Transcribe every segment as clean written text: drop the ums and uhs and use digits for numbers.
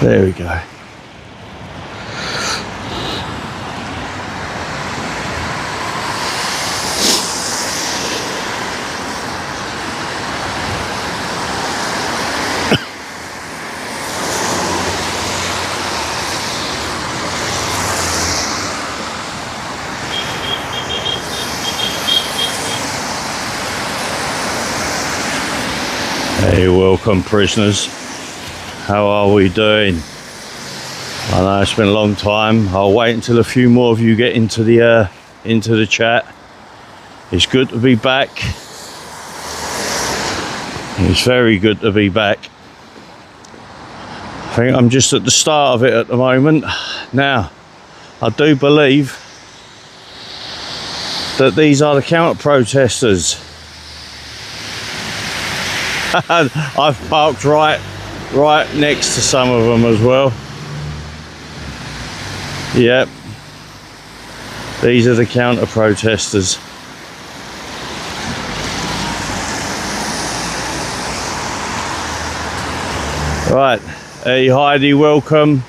There we go. Hey, welcome prisoners. How are we doing? I know it's been a long time. I'll wait until a few more of you get into the chat. It's good to be back. It's very good to be back. I think I'm just at the start of it at the moment. Now, I do believe that these are the counter protesters. I've parked right next to some of them as well. Yep, these are the counter protesters. Right, hey Heidi, welcome.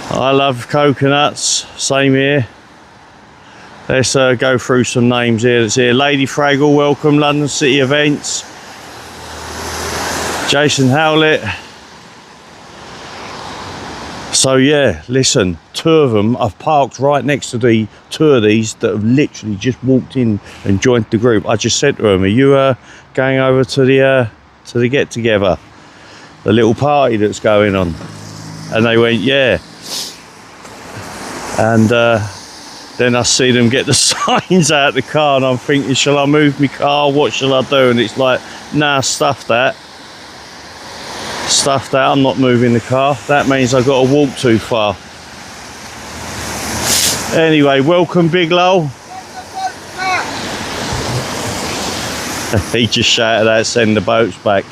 I love coconuts, same here. Let's go through some names here. That's here. Lady Fraggle, welcome. London City Events. Jason Howlett. So yeah, listen, two of them, I've parked right next to the two of these that have literally just walked in and joined the group. I just said to them, are you going over to the get together, the little party that's going on? And they went, yeah. And then I see them get the signs out of the car and I'm thinking, shall I move my car? What shall I do? And it's like, nah, stuff that. Stuff that, I'm not moving the car. That means I've got to walk too far. Anyway, welcome Big Lol. He just shouted out, send the boats back.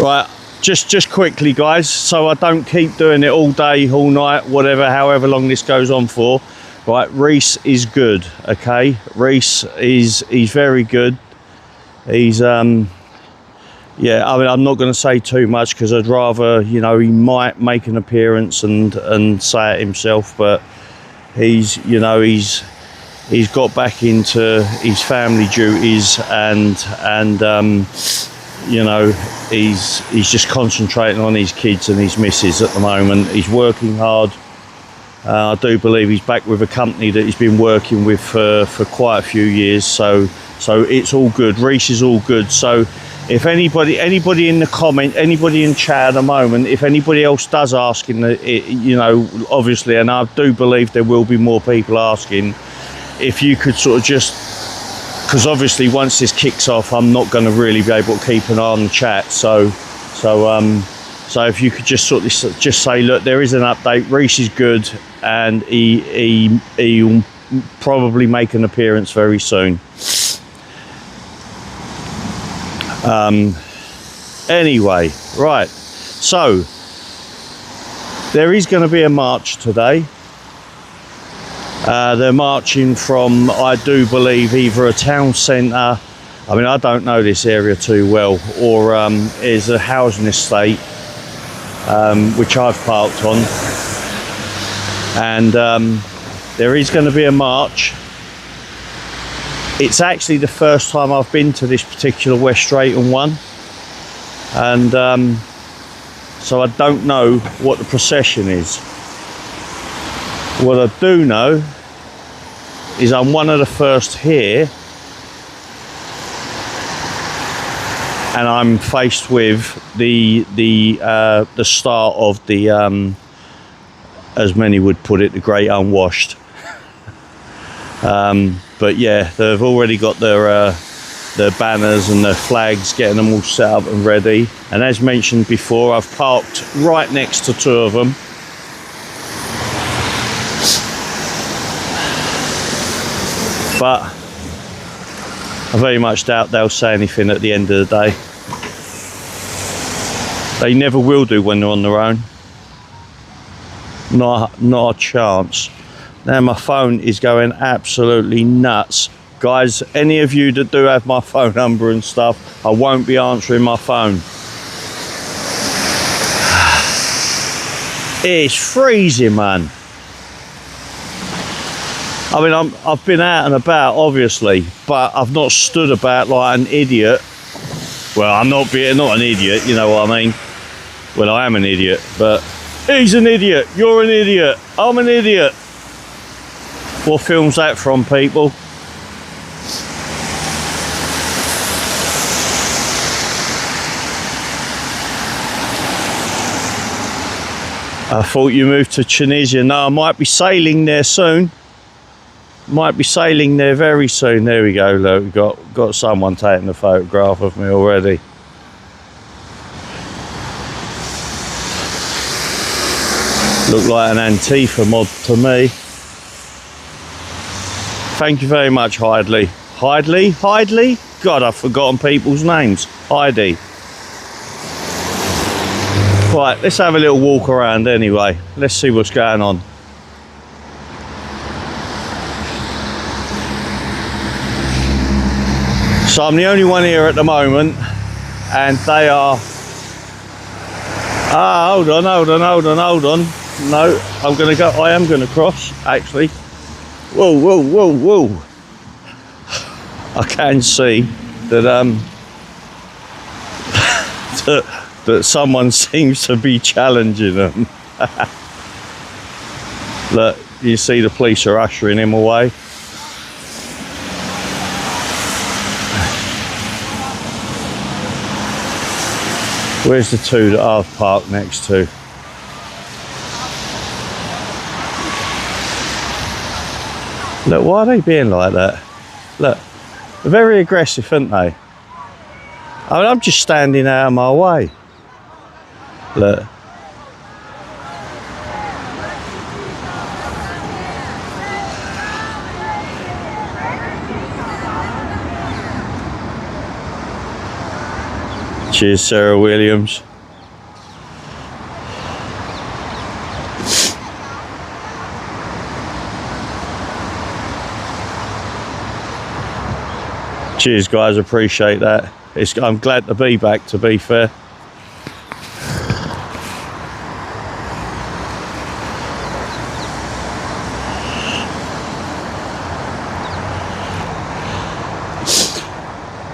Right, just quickly guys, so I don't keep doing it all day, all night, whatever, however long this goes on for. Right, Reese is good, okay? Reese he's very good. He's yeah, I mean, I'm not going to say too much because I'd rather, you know, he might make an appearance and say it himself, but he's, you know, he's got back into his family duties and you know, he's just concentrating on his kids and his missus at the moment. He's working hard. I do believe he's back with a company that he's been working with for quite a few years, so it's all good. Reese is all good. So if anybody in the comment, anybody in chat at the moment, if anybody else does ask you know, obviously, and I do believe there will be more people asking, if you could sort of just, because obviously once this kicks off, I'm not going to really be able to keep an eye on the chat. So if you could just sort of just say, look, there is an update. Reese is good, and he'll probably make an appearance very soon. Anyway, right, so there is going to be a march today. They're marching from, I do believe, either a town centre, I mean, I don't know this area too well, or is a housing estate, which I've parked on, and there is going to be a march. It's actually the first time I've been to this particular West Drayton one, and so I don't know what the procession is. What I do know is I'm one of the first here, and I'm faced with the start of the as many would put it, the great unwashed. But yeah, they've already got their banners and their flags, getting them all set up and ready. And as mentioned before, I've parked right next to two of them. But I very much doubt they'll say anything at the end of the day. They never will do when they're on their own. Not a chance. Now my phone is going absolutely nuts. Guys, any of you that do have my phone number and stuff, I won't be answering my phone. It's freezing, man. I mean, I've been out and about, obviously, but I've not stood about like an idiot. Well, I'm not an idiot, you know what I mean? Well, I am an idiot, but he's an idiot, you're an idiot, I'm an idiot. What film's that from, people? I thought you moved to Tunisia. No, I might be sailing there soon. Might be sailing there very soon. There we go, look, we've got someone taking a photograph of me already. Look like an Antifa mod to me. Thank you very much, Heidley. Heidley? God, I've forgotten people's names. Heidi. Right, let's have a little walk around anyway. Let's see what's going on. So I'm the only one here at the moment, and they are... Ah, hold on. No, I am gonna cross, actually. Whoa. I can see that that someone seems to be challenging them. Look, you see the police are ushering him away. Where's the two that I've parked next to? Look, why are they being like that? Look, they're very aggressive, aren't they? I mean, I'm just standing out of my way. Look. Cheers, Sarah Williams. Cheers, guys, appreciate that. I'm glad to be back, to be fair.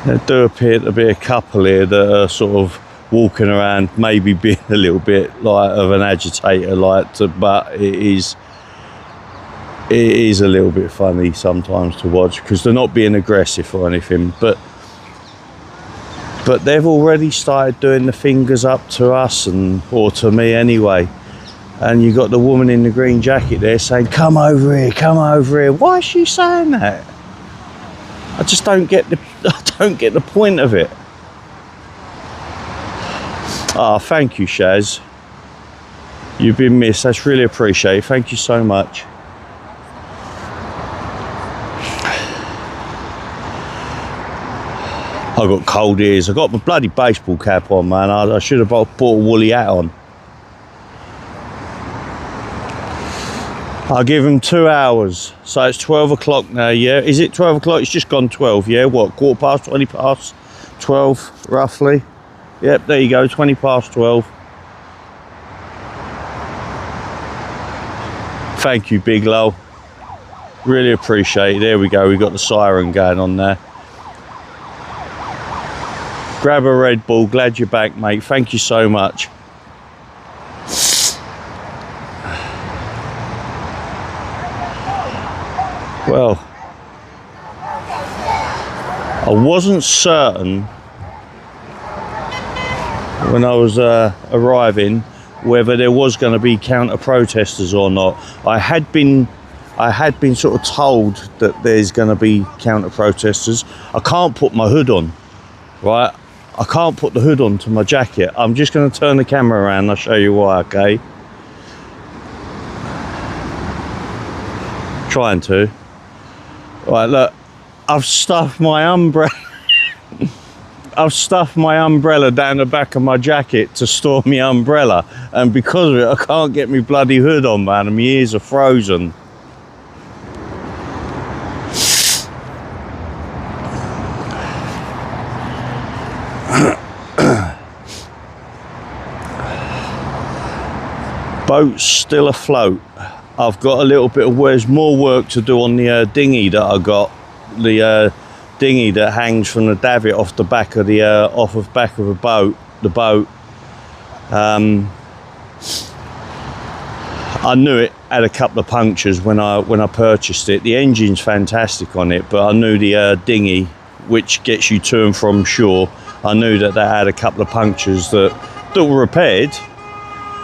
There do appear to be a couple here that are sort of walking around, maybe being a little bit like of an agitator, but it is a little bit funny sometimes to watch, because they're not being aggressive or anything, but they've already started doing the fingers up to us, or to me anyway. And you got the woman in the green jacket there saying, come over here. Why is she saying that? I just don't get the point of it. Ah, thank you, Shaz. You've been missed. That's really appreciated. Thank you so much. I've got cold ears. I've got my bloody baseball cap on, man. I should have brought a woolly hat on. I'll give him 2 hours. So it's 12 o'clock now, yeah? Is it 12 o'clock? It's just gone 12, yeah? What, 20 past 12, roughly? Yep, there you go, 20 past 12. Thank you, Big Low. Really appreciate it. There we go, we got the siren going on there. Grab a Red Bull, glad you're back, mate. Thank you so much. Well, I wasn't certain when I was arriving whether there was going to be counter-protesters or not. I had been sort of told that there's going to be counter-protesters. I can't put my hood on, right? I can't put the hood on to my jacket. I'm just going to turn the camera around and I'll show you why, okay? Trying to. Right, look, I've stuffed my umbrella. I've stuffed my umbrella down the back of my jacket to store my umbrella, and because of it I can't get my bloody hood on, man, and my ears are frozen. Boat's still afloat. I've got a little bit of there's more work to do on the dinghy that I got. The dinghy that hangs from the davit off the back of the back of the boat. I knew it had a couple of punctures when I purchased it. The engine's fantastic on it, but I knew the dinghy, which gets you to and from shore, I knew that had a couple of punctures that were repaired,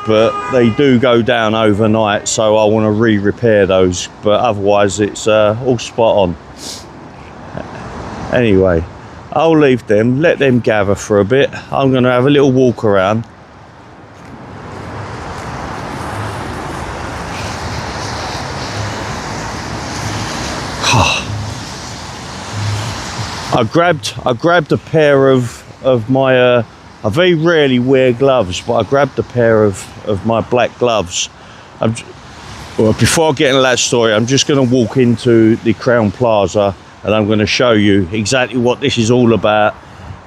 but they do go down overnight, so I want to re-repair those, but otherwise it's all spot on. Anyway, I'll leave them, let them gather for a bit. I'm going to have a little walk around. I grabbed a pair of my I very rarely wear gloves, but I grabbed a pair of my black gloves. Well, before I get into that story, I'm just going to walk into the Crowne Plaza and I'm going to show you exactly what this is all about.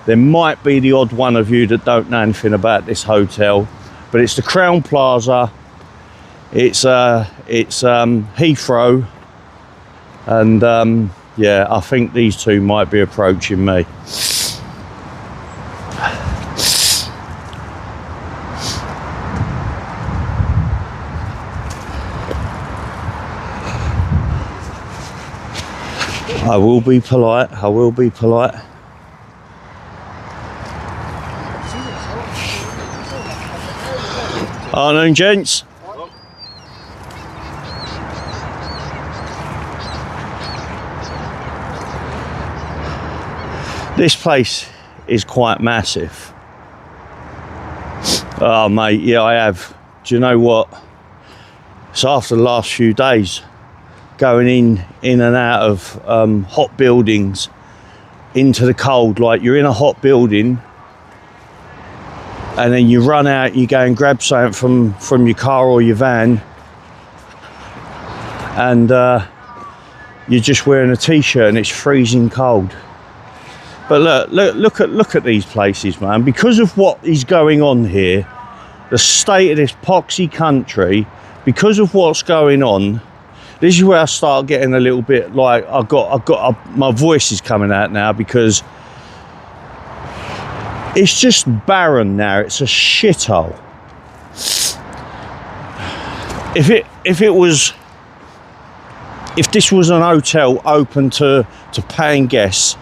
There might be the odd one of you that don't know anything about this hotel, but it's the Crowne Plaza. It's Heathrow, and yeah, I think these two might be approaching me. I will be polite, I will be polite. Afternoon, gents. This place is quite massive. Oh mate, yeah, I have. Do you know what? It's after the last few days going in and out of hot buildings into the cold. Like, you're in a hot building and then you run out, you go and grab something from your car or your van, and you're just wearing a t-shirt and it's freezing cold. But look at these places, man. Because of what is going on here, the state of this poxy country, because of what's going on, this is where I start getting a little bit like my voice is coming out now, because it's just barren now. It's a shithole. If this was an hotel open to paying guests,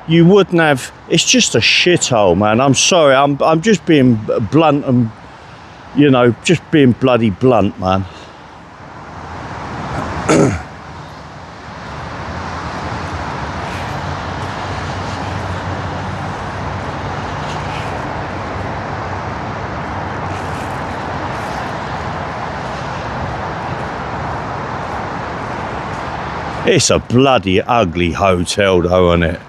you wouldn't have. It's just a shithole, man. I'm sorry. I'm just being blunt, and you know, just being bloody blunt, man. It's a bloody ugly hotel though, isn't it?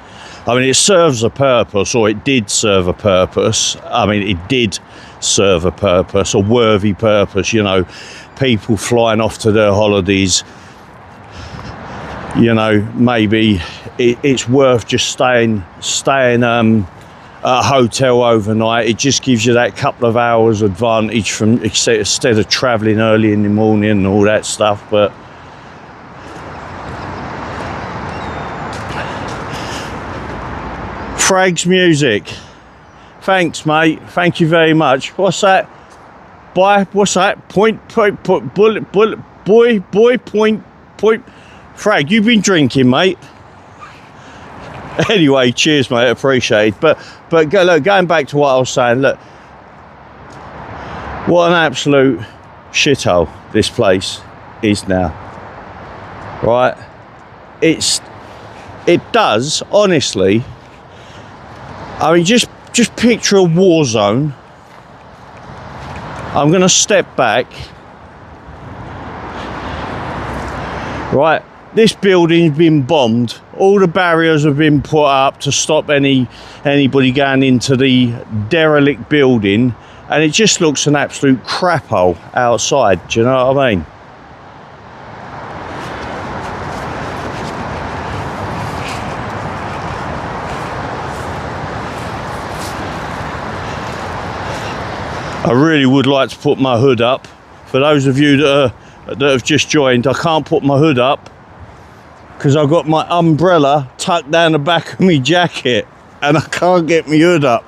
I mean, it serves a purpose, or it did serve a purpose. I mean, it did serve a purpose, a worthy purpose, you know, people flying off to their holidays. You know, maybe it's worth just staying at a hotel overnight. It just gives you that couple of hours advantage from instead of travelling early in the morning and all that stuff. But Frag's music, thanks mate, thank you very much. What's that? What's that? Point, bullet, boy, point. Frag, you've been drinking, mate. Anyway, cheers, mate. Appreciate it. But look, going back to what I was saying. Look, what an absolute shithole this place is now. Right? It does, honestly. I mean, just picture a war zone. I'm going to step back. Right, This building's been bombed. All the barriers have been put up to stop anybody going into the derelict building, and it just looks an absolute crap hole outside. Do you know what I mean? I really would like to put my hood up. For those of you that have just joined, I can't put my hood up because I've got my umbrella tucked down the back of my jacket and I can't get my hood up.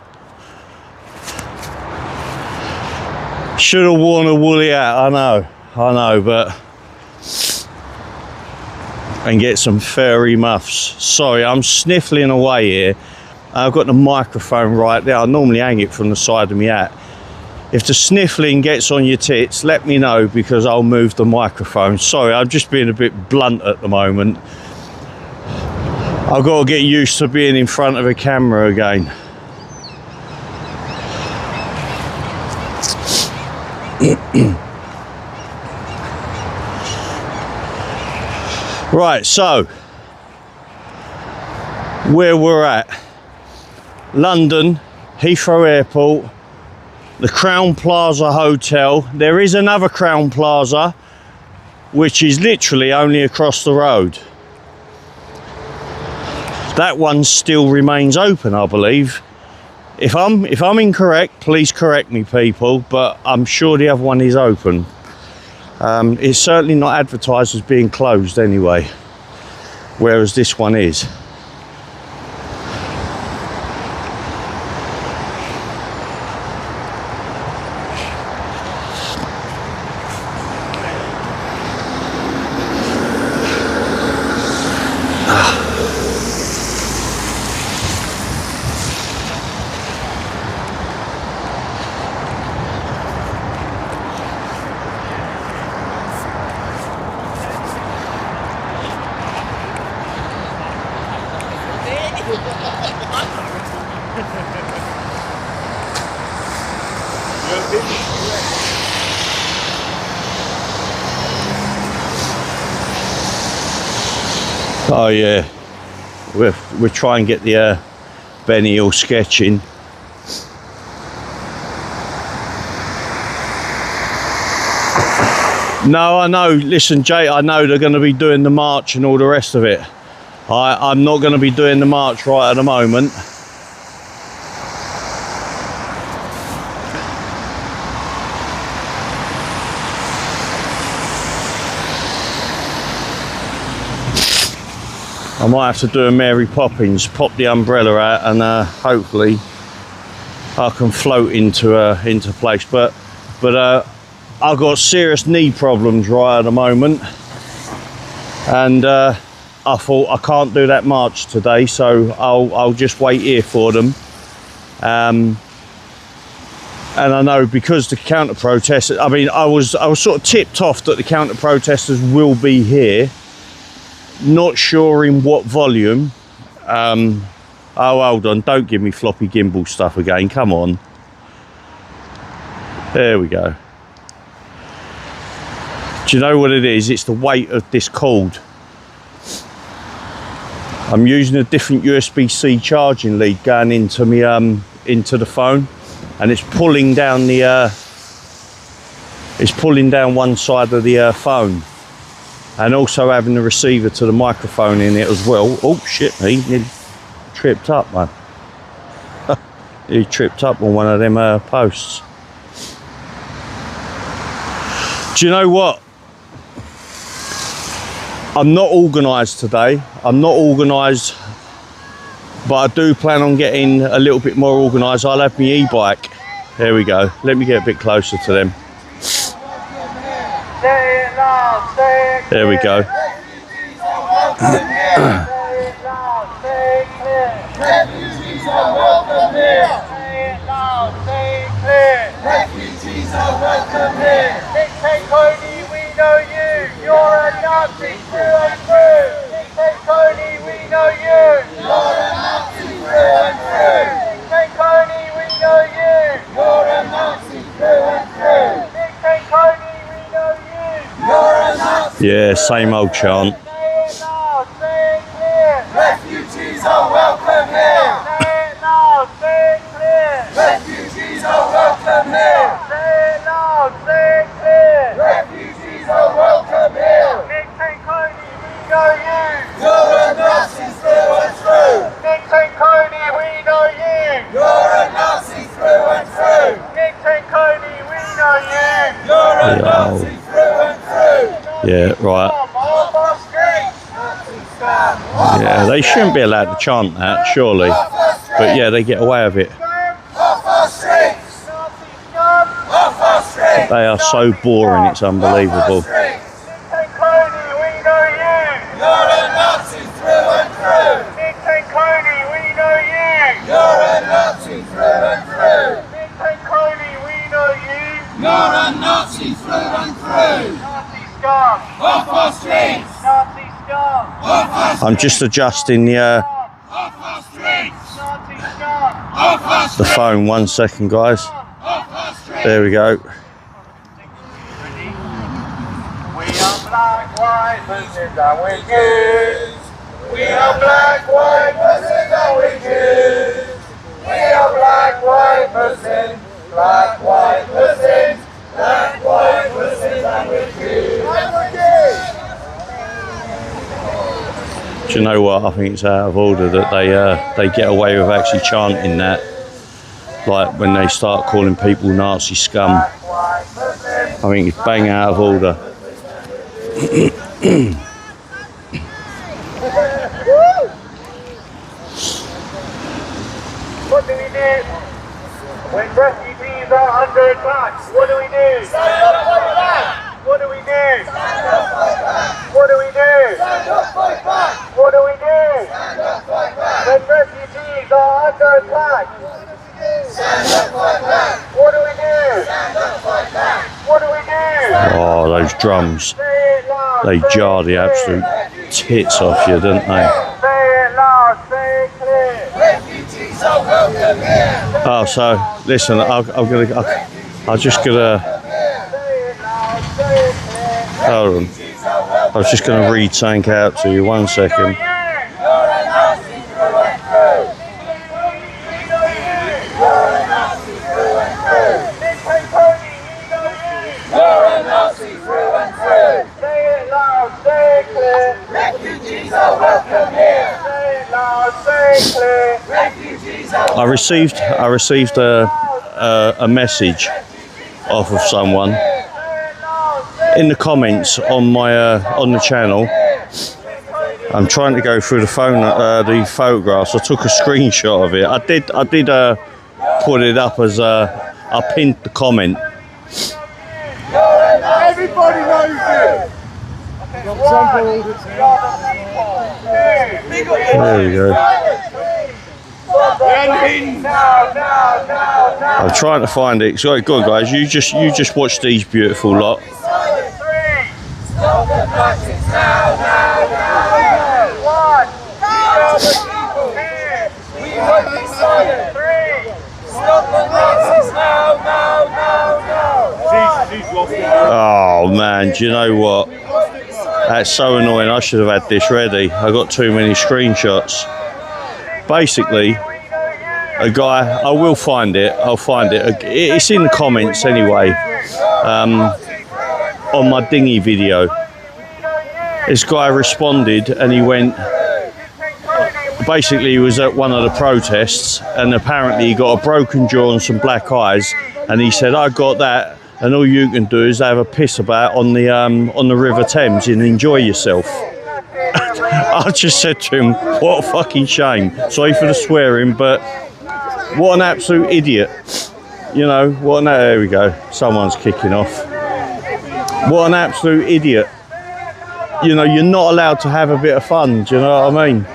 Should have worn a woolly hat, I know, but... And get some furry muffs. Sorry, I'm sniffling away here. I've got the microphone right there. I normally hang it from the side of my hat. If the sniffling gets on your tits, let me know because I'll move the microphone. Sorry, I'm just being a bit blunt at the moment. I've got to get used to being in front of a camera again. Right, so where we're at, London, Heathrow Airport, the Crowne Plaza Hotel. There is another Crowne Plaza which is literally only across the road. That one still remains open, I believe. If I'm incorrect, please correct me, people, but I'm sure the other one is open. It's certainly not advertised as being closed anyway, whereas this one is. Oh yeah, we're trying to get the Benny Hill sketching. No, I know, listen Jay, I know they're going to be doing the march and all the rest of it. I'm not going to be doing the march right at the moment. I might have to do a Mary Poppins, pop the umbrella out, and hopefully I can float into place. But I've got serious knee problems right at the moment, and I thought I can't do that march today, so I'll just wait here for them. And I know because the counter protesters, I mean, I was sort of tipped off that the counter protesters will be here. Not sure in what volume. Oh, hold on, don't give me floppy gimbal stuff again, come on. There we go. Do you know what it is? It's the weight of this cord. I'm using a different USB-C charging lead going into me into the phone, and it's pulling down the one side of the phone. And also having the receiver to the microphone in it as well. Oh shit, he nearly tripped up, man. He tripped up on one of them posts. Do you know what? I'm not organised today. I'm not organised, but I do plan on getting a little bit more organised. I'll have my e-bike. There we go. Let me get a bit closer to them. There we go. Refugees are welcome here. Say it loud, say it clear. Refugees are welcome here. Dictate Coney, we know you. You're a Nazi through and through. Dictate Coney, we know you. You're a Nazi through and through. Dictate Coney, we know you. You're a Nazi through and through. Dictate Coney, we know you. You're a Nazi. Yeah, same old chant. Say it Yeah, right. Yeah, they shouldn't be allowed to chant that, surely. But yeah, they get away with it. They are so boring, it's unbelievable. You're a Nazi through and through! Nazi scum! Off our streets! Nazi scum! Off our streets! I'm just adjusting the Off our streets! Nazi scum! Off our streets! the phone. 1 second, guys. Off our streets! There we go. We are black, white, Muslims and we're Jews! We are black, white, Muslims and we're Jews! We are black, white, Muslims! Black, white, Muslims, black, white, Muslims, and we're Jews. Do you know what? I think it's out of order that they get away with actually chanting that. Like when they start calling people Nazi scum. I think it's bang out of order. What do we do? When refugees are under attack, what do we do? Stand up, fight back! What do we do? Stand up, fight back! What do we do? Stand up, fight back! What do we do? Stand up, fight back! When refugees are under attack, stand up, fight back! What do we do? Stand up, fight back! What do we do? Oh, those drums. They jar the absolute tits off you, don't they? Say it loud, say it clear. Refugees are welcome here. Oh, so listen, I'm just gonna. Hold on. I was just gonna read something out to you. 1 second. I received a message off of someone in the comments on my on the channel. I'm trying to go through the photographs. I took a screenshot of it. I did put it up as I pinned the comment. Everybody knows you. There we go. I'm trying to find it. So go on, guys. You just watch these beautiful lot. Stop the Nazis now, now, now. One. We won't be silent. Three. Stop the Nazis now, now, now, now. Oh man, do you know what? That's so annoying. I should have had this ready. I got too many screenshots. Basically, a guy. I will find it. I'll find it. It's in the comments anyway. On my dinghy video, this guy responded and he went. Basically, he was at one of the protests and apparently he got a broken jaw and some black eyes. And he said, "I got that, and all you can do is have a piss about on the River Thames and enjoy yourself." I just said to him, "What a fucking shame." Sorry for the swearing, but what an absolute idiot. You know, there we go. Someone's kicking off. What an absolute idiot. You know, you're not allowed to have a bit of fun, do you know what I mean?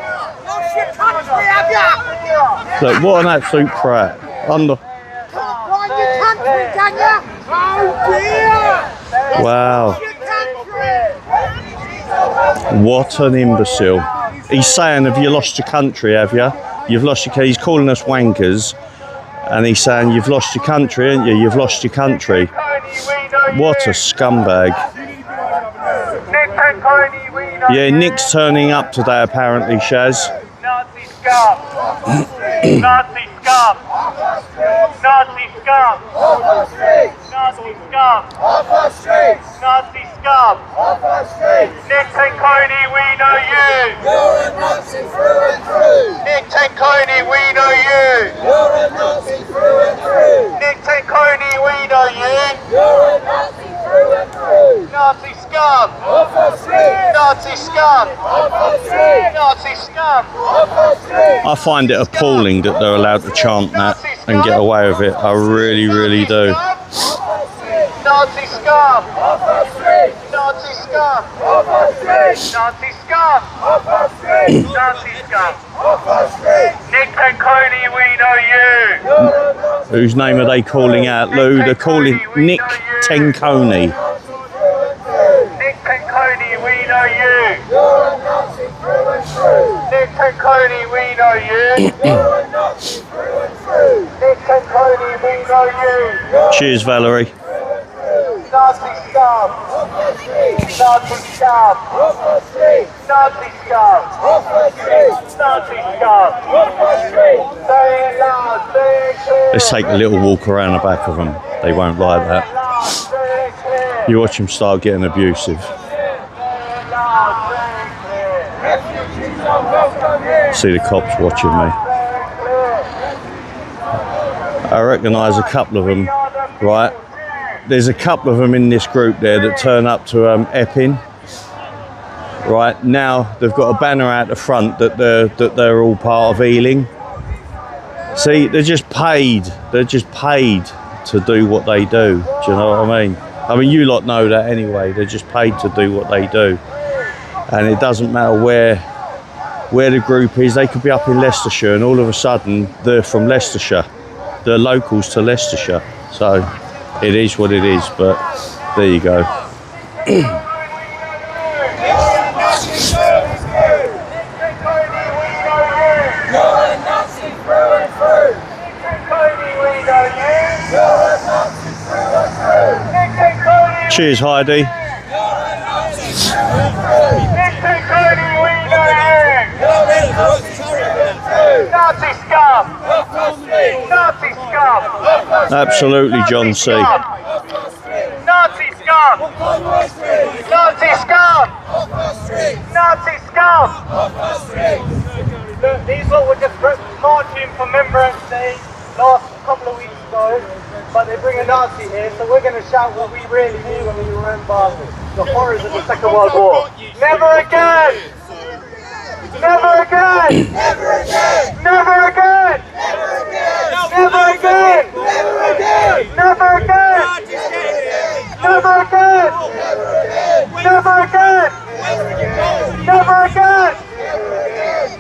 Look, what an absolute prat. Wow. What an imbecile. He's saying, have you lost your country, have you? You've lost your country. He's calling us wankers. And he's saying, you've lost your country, haven't you? You've lost your country. What a scumbag. Yeah, Nick's turning up today, apparently, Shaz. Nazi scum! Nazi scum! Nazi scum! Off our streets! Nazi scum! Off our streets! Nazi scum! Off our streets! Nick Tanconi, we know you! You're a Nazi through and through! Nick Tanconi, we know you! You're a Nazi through and through! Nick Tanconi, we know you! You're a Nazi through and through! Nazi scum! Off Nazi scum! Nazi scum! I find it appalling that they're allowed to chant that and get away with it. I really, really do. Nazi scum! Nazi scum! Nazi scum! Nazi scum! Nick Penconi, we know you! Whose name are they calling out, Lou? They're calling Nick Tenconi. Nick Penconi, we know you! Nick Penconi, we know you! Nick Penconi, we know you! Cheers, Valerie. Nazi scum! Nazi scum! Nazi scum! Nazi scum! Say it loud, say it clear! Let's take a little walk around the back of them. They won't like that. You watch them start getting abusive. See the cops watching me. I recognise a couple of them, right? There's a couple of them in this group there that turn up to Epping. Right now, they've got a banner out the front that they're all part of Ealing. See, they're just paid. They're just paid to do what they do. Do you know what I mean? I mean, you lot know that anyway. They're just paid to do what they do, and it doesn't matter where the group is. They could be up in Leicestershire, and all of a sudden they're from Leicestershire. They're locals to Leicestershire. So it is what it is. But there you go. Cheers, Heidi. Nazi scum! Nazi scum! Absolutely, John C. Nazi scum! Nazi scum! Nazi scum! Look, these lot were just marching for Remembrance Day last couple of weeks ago, but they bring a Nazi here, so we're going to shout what we really do when we remember the horrors of the Second World War. Never again! Never again! Never again! Never again! Never again! Never again! Never again! Never again! Never again!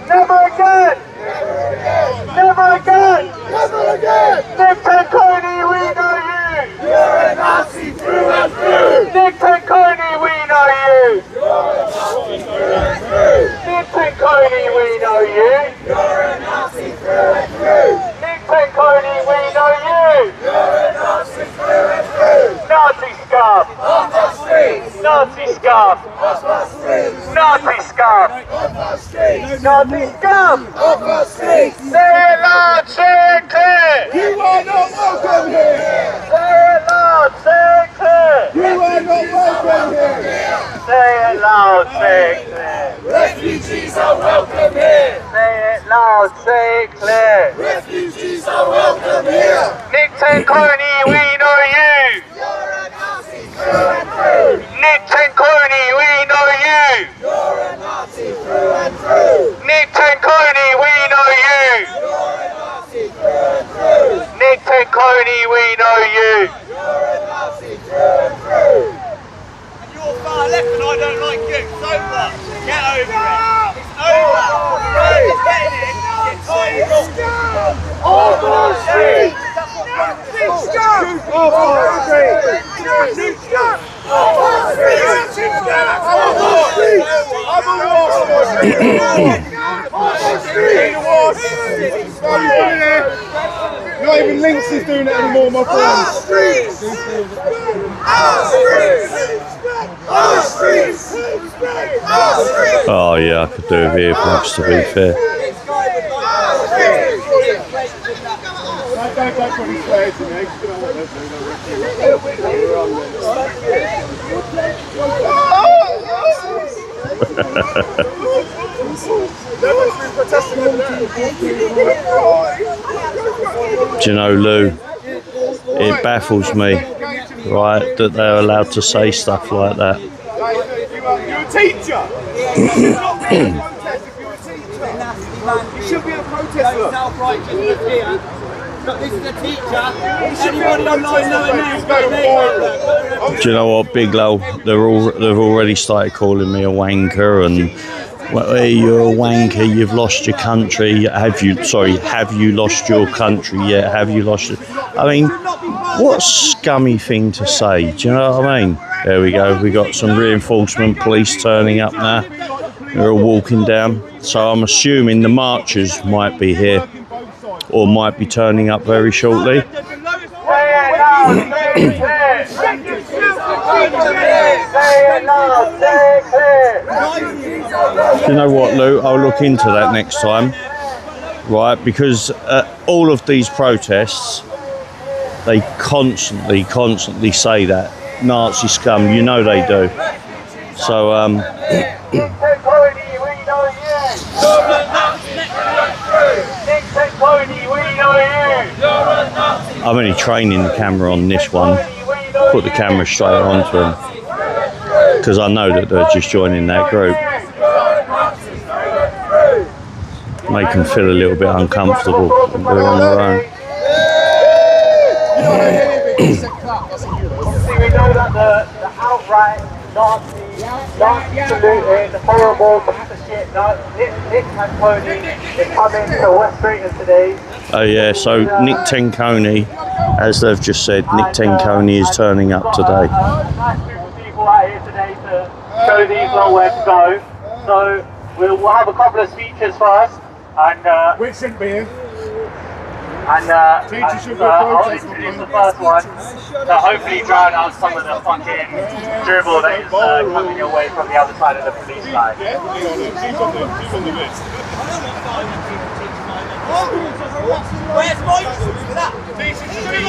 Never again! Never again! Never again! Never again! Nick Penconi, we know you! You're a Nazi through and through! Nick Penconi, we know you! You're a Nazi through and through! Nick Penconi, we know you! You're a Nazi through and through! Nick Penconi, we know you! You're a Nazi through and through! Nazi scum! Off the streets! Nazi scum! Off the streets! Nazi scum! Off the streets! Nazi scum! Off the streets! Say it loud, say it clear! You are not welcome here! Say it loud, say it clear! You are not welcome here! Say it loud, say it clear! Refugees are welcome here! Say it loud, say it clear! Refugees are welcome here! Nick Penconi, we know you! You're a Nazi through and through! Nick Penconi, we know you! You're a Nazi through and through! Nick Penconi, we know you! You're a Nazi through and through! Nick Penconi, we know you! You're a Nazi through and through! And you're far left and I don't like you, so what? Get over it! It's over! It's getting in! It's time! Off the street! Nazi scum! Off the street! Nazi scum! Off the street! Nazi scum! Off the street! I'm a Not even Lynx is doing it anymore, my friend. Our streets! Our streets! Our streets! Our streets! Oh yeah, I could do with earplugs to be fair. Don't put his swears in there, you know what Do you know, Lou, it baffles me, right, that they're allowed to say stuff like that. teacher. You should not be a protest if you're a teacher. You should be a protester. Self-righteousness here. But this is a teacher. Anybody online knowing Do you know what, Big Low? They've already started calling me a wanker and. Well, hey, you're a wanker. You've lost your country. Have you lost your country yet? Have you lost it? I mean, what a scummy thing to say. Do you know what I mean? There we go. We got some reinforcement police turning up now. They're all walking down. So I'm assuming the marchers might be here, or might be turning up very shortly. Do you know what, Lou? I'll look into that next time, right? Because all of these protests, they constantly say that Nazi scum. You know they do. So I'm only training the camera on this one. Put the camera straight onto them because I know that they're just joining that group. Make them feel a little bit uncomfortable when they're on their own. Obviously, we know that the outright Nazi saluting, horrible, shit, Nick Tanconi is coming to West Drayton today. Oh yeah, so Nick Tanconi, as they've just said, Nick Tanconi is turning up today. Nice group of people out here today to show these lot where to go. So we'll have a couple of speeches first, and Which shouldn't be here. I'll introduce the first one to hopefully drown out some of the fucking dribble that is coming your way from the other side of the police line. She's on the list.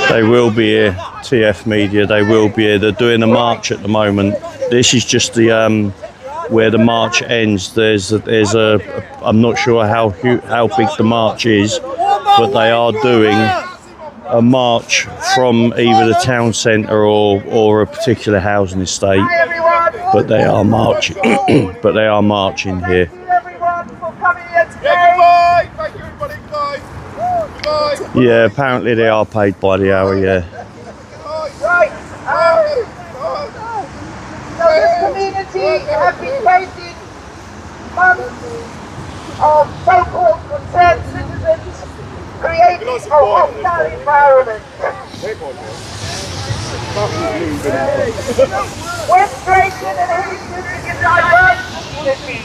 They will be here, TF Media, they will be here. They're doing a march at the moment. This is just the where the march ends. There's a I'm not sure how big the march is, but they are doing a march from either the town centre or a particular housing estate. But they are marching. But they are marching here. Thank you, everybody. Goodbye. Yeah, apparently they are paid by the hour. Yeah. Right. So this community has been facing months of so-called concerned citizens creating a hostile environment. West Drayton and Hampton is a diverse community.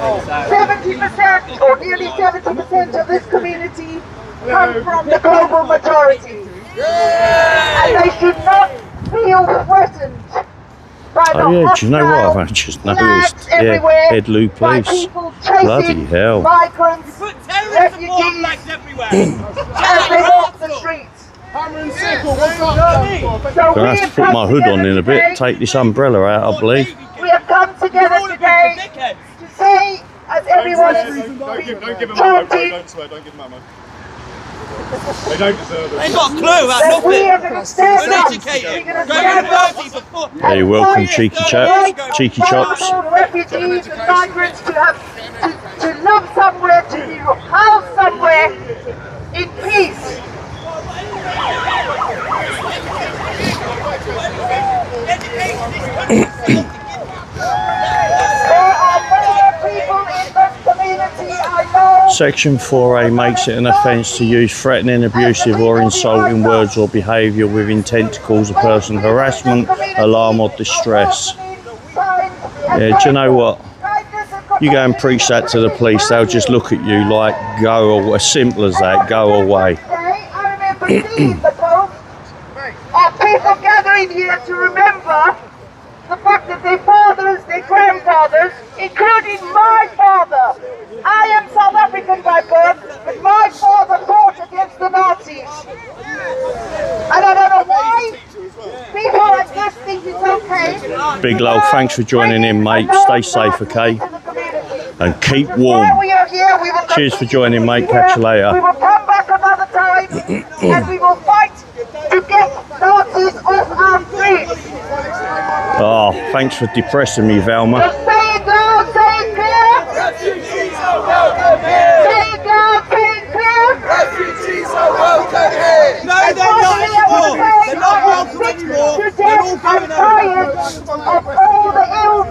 70% or nearly 70% of this community come from the global majority. And they should not feel threatened by the Oh yeah, do you know what I've just noticed? Yeah, Headloo Police. Bloody hell. Migrants, refugees, as they walk the streets. Hammer and sickle, what's up? Gonna have to put my hood on in a bit. Take this umbrella out, I believe. We have come together today to say, as everyone is Don't give them ammo, don't swear, don't give them ammo. They don't deserve it. They've got a clue about that we are nothing. going to stand up. Uneducated. We're going to Going stand up. to for Hey, welcome, cheeky chaps, cheeky chops. Refugees and migrants to live somewhere, to be housed somewhere in peace. There are many people in this community, I know. Section 4A makes it an offence to use threatening, abusive or insulting words or behaviour with intent to cause a person harassment, alarm or distress. Yeah, do you know what? You go and preach that to the police, they'll just look at you like, go away, as simple as that, go away. I remember seeing the post of people gathering here to remember the fact that their fathers, their grandfathers, including my father. I am South African by birth, but my father fought against the Nazis. And I don't know why people like this think it's okay. Big Low, thanks for joining in, mate. Stay safe, okay? And keep warm. We are here, we will Cheers for joining, mate. Catch you We later. will come back another time and we will fight to get Nazis off our streets. Oh, thanks for depressing me, Velma. Say it loud, say it clear. Refugees are welcome here. Say it loud, say it clear. Refugees are welcome here. No, they're not anymore. They're not welcome anymore. They're all coming tired of all the ills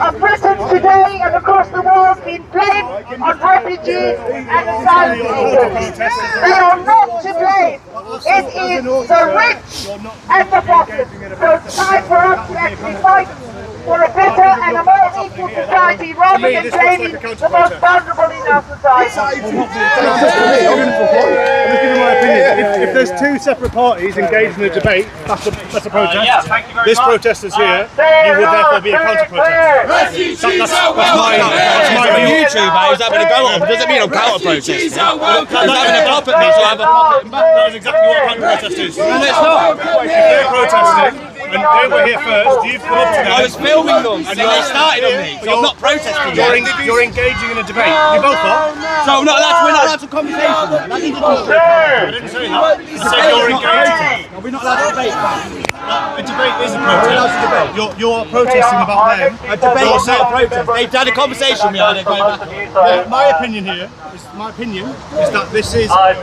of Britain today and across the world being blamed on refugees and asylum seekers. They are not to blame. It is the rich and the pocket. So it's time for us to actually fight for a better and a more equal society rather than blaming the most vulnerable in our society. If there's two separate parties engaged in a debate, that's a protest. This protest is here, you would therefore be a counter-protest. Refugees are welcome here. If a YouTuber who's having a go at me, doesn't mean I'm counter-protesting. Refugees are welcome He's having a here. pop at me, so I have a pop at him back. That is exactly what a counter-protest is. No, it's not. If they're protesting, and they were here first, you've come up to them. I was filming them, and then they started on me, so I'm not protesting yet. You're engaging in a debate. You both are. So we're not allowed to have a conversation. I need to I didn't say that. I said you're engaging. Are we not allowed to debate? A debate is a protest. You're protesting about them. A debate is not a protest. They've had a conversation with me, and they're going back. My opinion here is that this is what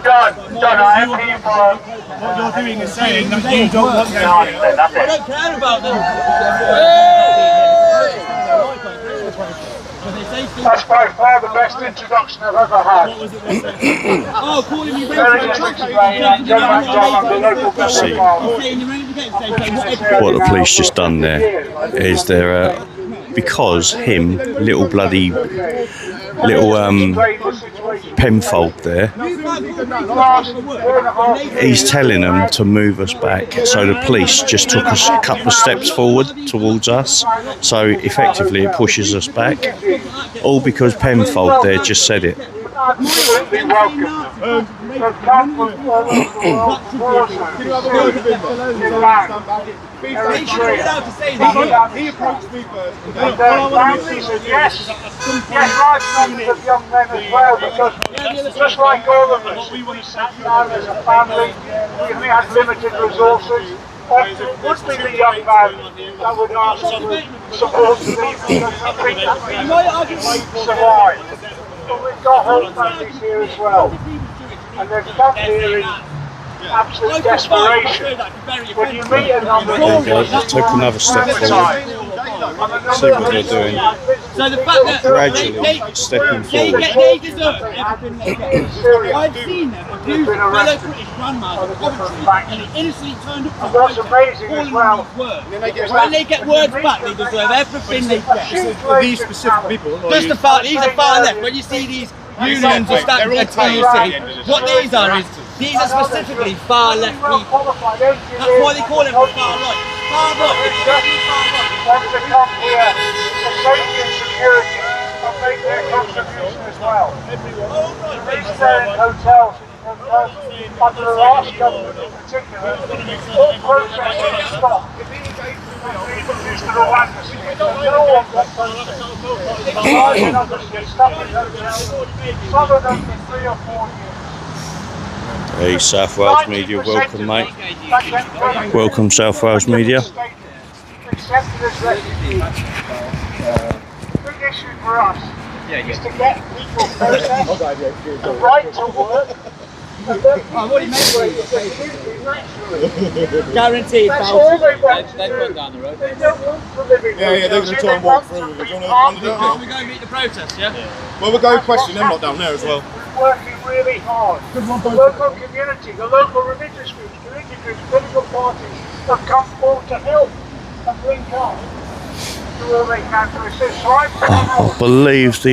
you're doing is saying that you don't want them here. I don't care about them. That's by far the best introduction I've ever had. Oh, calling me Very good explain and John McDonald, the local government. What the police just done there is they're because him, little Penfold there, he's telling them to move us back, so the police just took us a couple of steps forward towards us, so effectively it pushes us back, all because Penfold there just said it. Absolutely welcome. So come from all over the world, He approached me first. and families and yes, large numbers of young men as well, because just like all of us, we sat down as a family, we had limited resources. Often it would be the young man that would ask for support to leave because we think that we might survive. But we've got whole families here as well, and they've come here in absolute desperation. When you meet a number of There you go, take another step forward. See what they're doing. So the fact that Gradually stepping forward. they deserve everything they get. I've seen them abuse fellow British grandmas in Coventry, and they innocently turned up to what's amazing as well, when they get words back, they deserve everything they get. These specific people. Just the fact these are far left. When you see these unions are standing at TUC, what these are specifically far left people. That's why they call them far right. Far right. Want to come here for safety and security and make their contribution as well. They stay in hotels under the last government in particular. All processes stopped. Used to the Rwanda scheme. No one got processed. Large numbers get stuck in hotels. Some of them for 3 or 4 years. Hey, South Wales Media, welcome mate. Welcome South Wales Media. Accepted as refugees. The big issue for us is to get people processed, the right to work, and then Guaranteed. that's all they want to They've do. gone down the road. They don't want to live in They're going to try and walk through with it. Do you want to do Can it? we go meet the protest, yeah? Well, we'll go question them lot down there as well. Working really hard. The local community, the local religious groups, community groups, political parties have come forward to help and bring calm. Do all they can to assist. So I believe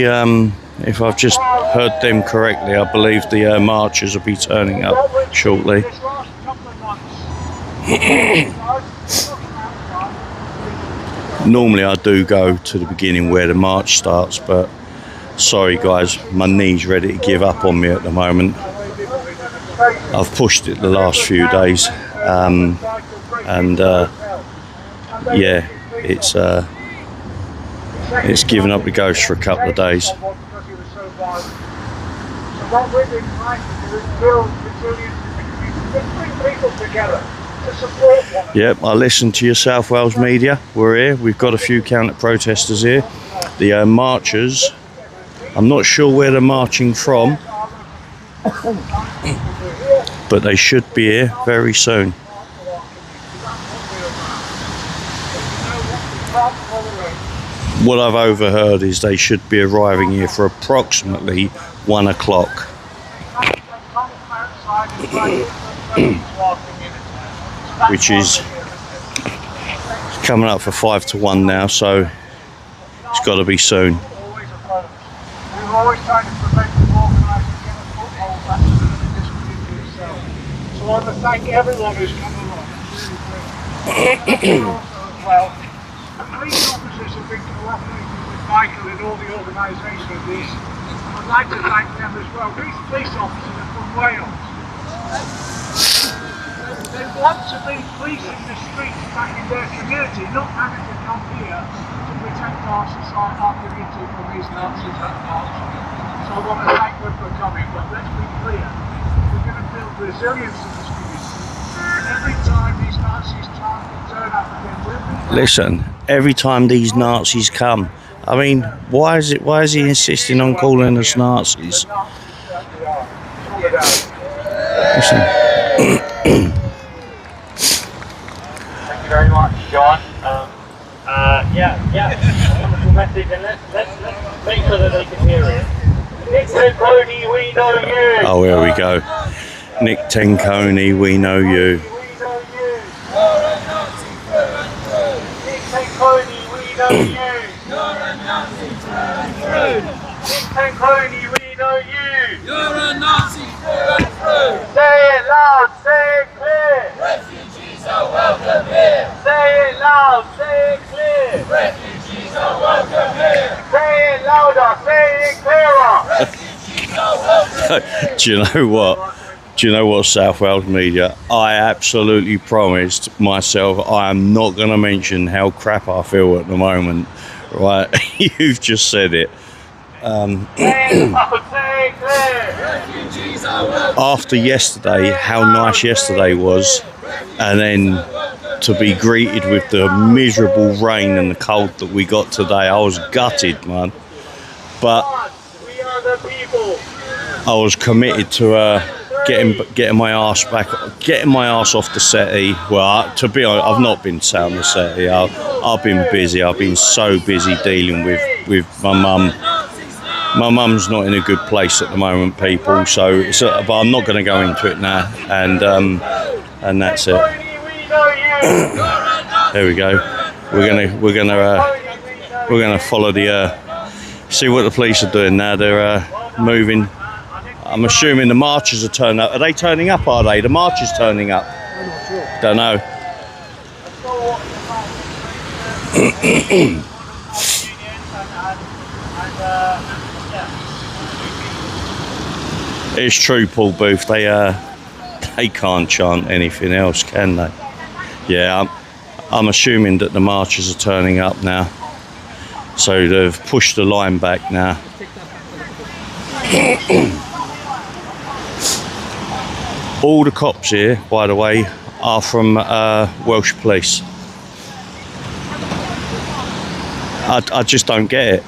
if I've just heard them correctly, I believe the marchers will be turning up shortly. This last couple of months, Normally I do go to the beginning where the march starts, but sorry guys, my knee's ready to give up on me at the moment. I've pushed it the last few days, and yeah, it's given up the ghost for a couple of days. What we've been trying to do is build resilience in the community, just bring people together. to support one. Yep, I listened to your South Wales media. We're here. We've got a few counter-protesters here. The marchers. I'm not sure where they're marching from, but they should be here very soon. What I've overheard is they should be arriving here for approximately 1 o'clock. Which is coming up for 5 to 1 now, so it's got to be soon. We're always trying to prevent them organising and get a foothold back to this community itself. So I want to thank everyone who's come along. As well, the police officers have been cooperating with Michael in all the organisation of this. I'd like to thank them as well. These police officers are from Wales. They want to be policing the streets back in their community, not having to come here to protect our society, our community from these Nazis that march. So I want to thank them for coming, but let's be clear, we're going to build resilience in this community. Every time these Nazis turn up again, we'll be... Listen, every time these Nazis come, I mean, why is he insisting on calling us Nazis? Listen. Thank you very much, John. Wonderful message, and let's make sure that they can hear it. Nick Tenconi, we know you. Oh, here we go. Nick Tenconi, we know you. Nick Tenconi, we know you. Nick Tenconi, we know you. You're a Nazi through and through. Say it loud, say it clear. Refugees are welcome here. Say it loud, say it clear. Refugees are welcome here. Say it louder, say it clearer. Refugees are welcome here. Do you know what? Do you know what, South Wales media? I absolutely promised myself I am not going to mention how crap I feel at the moment. Right? You've just said it. Say it loud, say it clear. Refugees are welcome. After yesterday, how nice yesterday was, and then to be greeted with the miserable rain and the cold that we got today, I was gutted, man. But We are the people. I was committed to getting my ass off the settee. Well, to be honest, I've not been sat on the settee. I've been busy. I've been so busy dealing with my mum. My mum's not in a good place at the moment, people. So, but I'm not going to go into it now. And that's it. There we go. We're gonna follow the. See what the police are doing now. They're moving. I'm assuming the marchers are turning up. Are they turning up? Are they? The marchers turning up? I'm not sure. Don't know. It's true, Paul Booth. They can't chant anything else, can they? Yeah, I'm assuming that the marchers are turning up now. So they've pushed the line back now. All the cops here, by the way, are from Welsh Police. I just don't get it.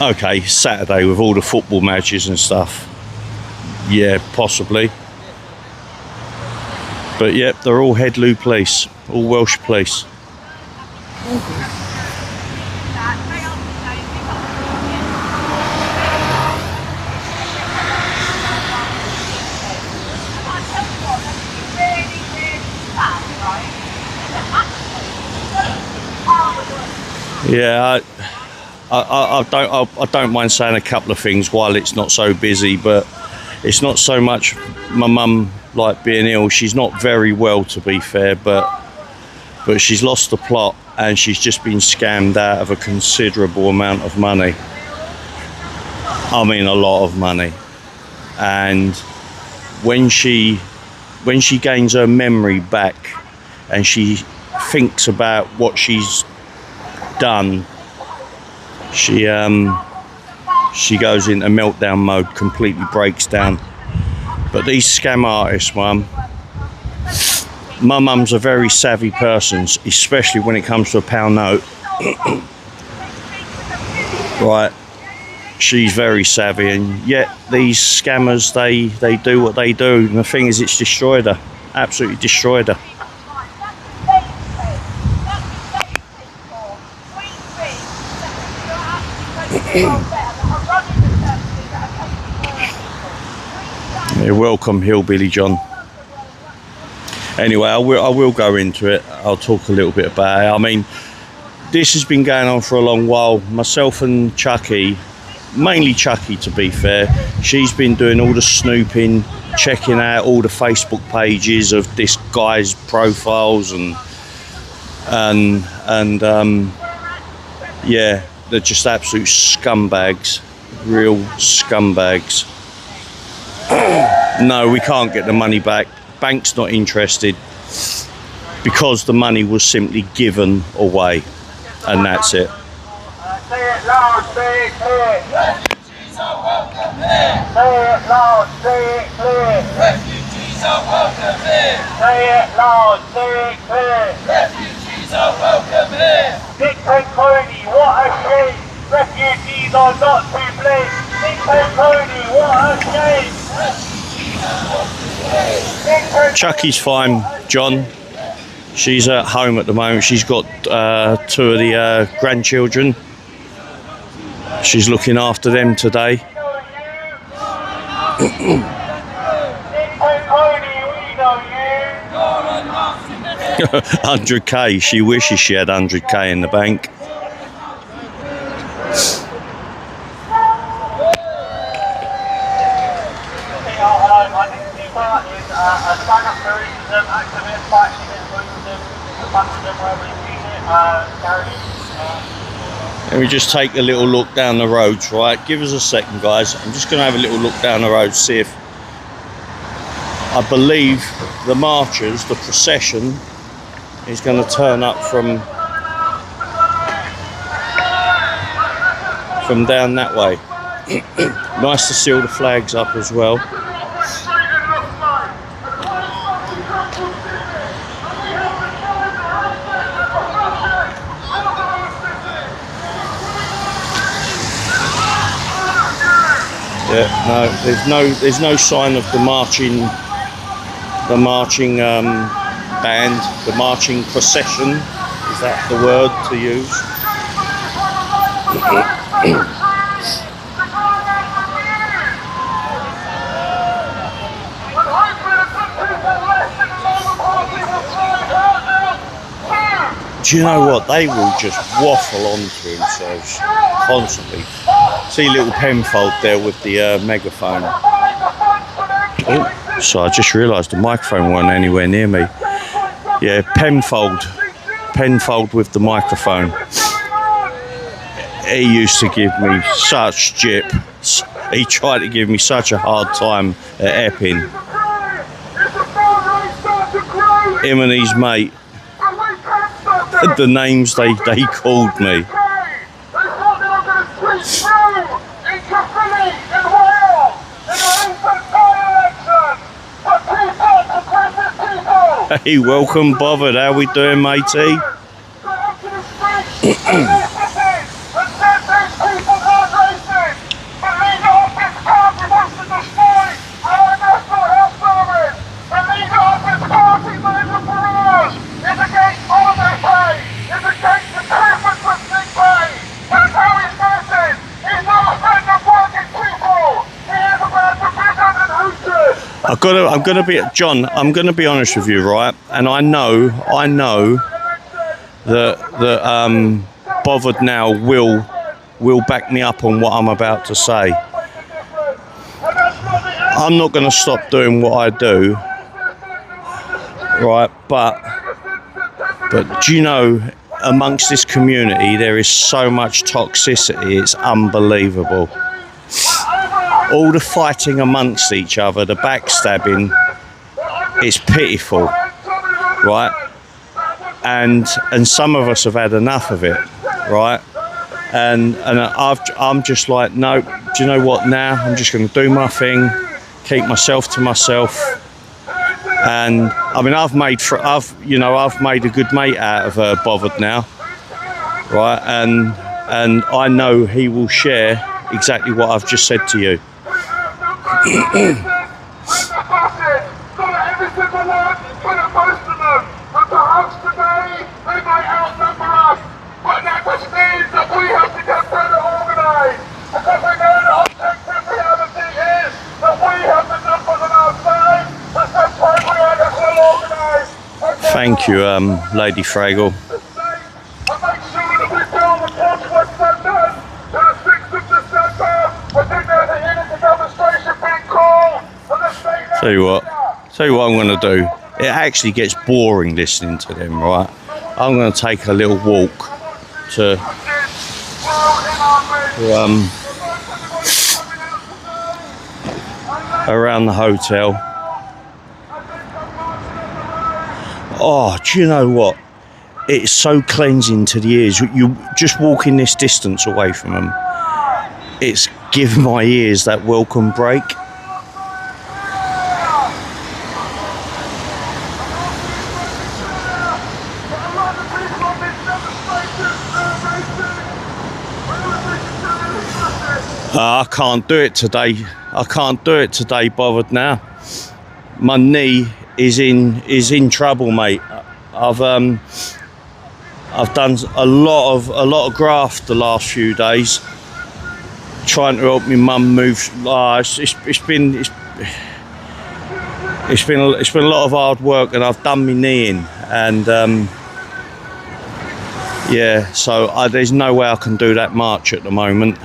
Okay, Saturday with all the football matches and stuff. Yeah, possibly. But yep, they're all Headloo Police, all Welsh Police. Yeah, I don't mind saying a couple of things while it's not so busy, but it's not so much my mum like being ill. She's not very well, to be fair, but she's lost the plot and she's just been scammed out of a considerable amount of money. I mean, a lot of money. And when she gains her memory back and she thinks about what she's done, she goes into meltdown mode, completely breaks down. But these scam artists, Mum, my mum's a very savvy person, especially when it comes to a pound note. Right, she's very savvy, and yet these scammers, they do what they do, and the thing is, it's destroyed her, absolutely destroyed her. You're welcome, Hillbilly John. Anyway, I will go into it. I'll talk a little bit about it. I mean, this has been going on for a long while. Myself and Chucky, mainly Chucky to be fair, she's been doing all the snooping, checking out all the Facebook pages of this guy's profiles, and yeah, they're just absolute scumbags, real scumbags. No, we can't get the money back. Bank's not interested because the money was simply given away, and that's it. Say it loud, say it clear. Refugees are welcome here. Say it loud, say it clear. Refugees are welcome here. Say it loud, say it clear. Refugees are welcome here. Dick and Cody, what a shame. Refugees are not to blame. Dick and Cody, what a shame. Chucky's fine, John. She's at home at the moment. She's got 2 of the grandchildren. She's looking after them today. 100k. She wishes she had 100k in the bank. Stand-up for racism, activist, fighting against racism, fascism, wherever you see it, Let me just take a little look down the roads, right? Give us a second, guys. I'm just going to have a little look down the road, see if... I believe the marchers, the procession, is going to turn up from down that way. Nice to see all the flags up as well. Yeah, no, there's no sign of the marching band, the marching procession. Is that the word to use? Do you know what? They will just waffle onto themselves constantly. See little Penfold there with the megaphone. Oh, so I just realised the microphone wasn't anywhere near me. Yeah, Penfold with the microphone. He used to give me such jip. He tried to give me such a hard time at Epping. Him and his mate. The names they called me. Hey, welcome, Bothered. How we doing, matey? I'm gonna be John. I'm gonna be honest with you, right? And I know that Bothered now will back me up on what I'm about to say. I'm not gonna stop doing what I do, right? But do you know, amongst this community, there is so much toxicity. It's unbelievable. All the fighting amongst each other, the backstabbing, it's pitiful, right? And some of us have had enough of it, right? And I'm just like, no, do you know what now? I'm just going to do my thing, keep myself to myself. And I mean, I've made a good mate out of Bothered now, right? And I know he will share exactly what I've just said to you. Thank you, Lady Fraggle. Tell you what I'm going to do. It actually gets boring listening to them, right? I'm going to take a little walk to around the hotel. Oh, do you know what? It's so cleansing to the ears. You just walking this distance away from them. It's giving my ears that welcome break. I can't do it today. I can't do it today, Bothered now. My knee is in trouble, mate. I've done a lot of graft the last few days, trying to help my mum move. It's been a lot of hard work, and I've done my knee in, and yeah. So there's no way I can do that march at the moment.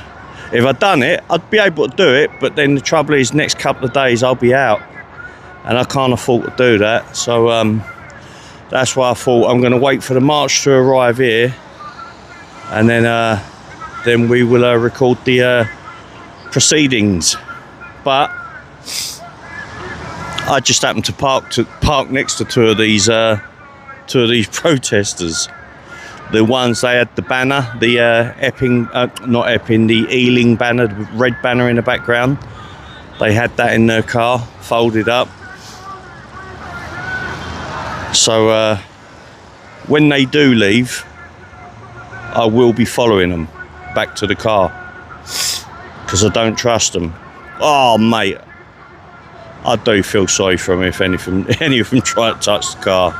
If I'd done it, I'd be able to do it, but then the trouble is, next couple of days I'll be out, and I can't afford to do that. So that's why I thought I'm going to wait for the march to arrive here, and then we will record the proceedings. But I just happened to park next to two of these protesters. The ones they had the banner, the the Ealing banner, the red banner in the background. They had that in their car, folded up. So when they do leave, I will be following them back to the car, because I don't trust them. Oh, mate, I do feel sorry for them if any of them try to touch the car.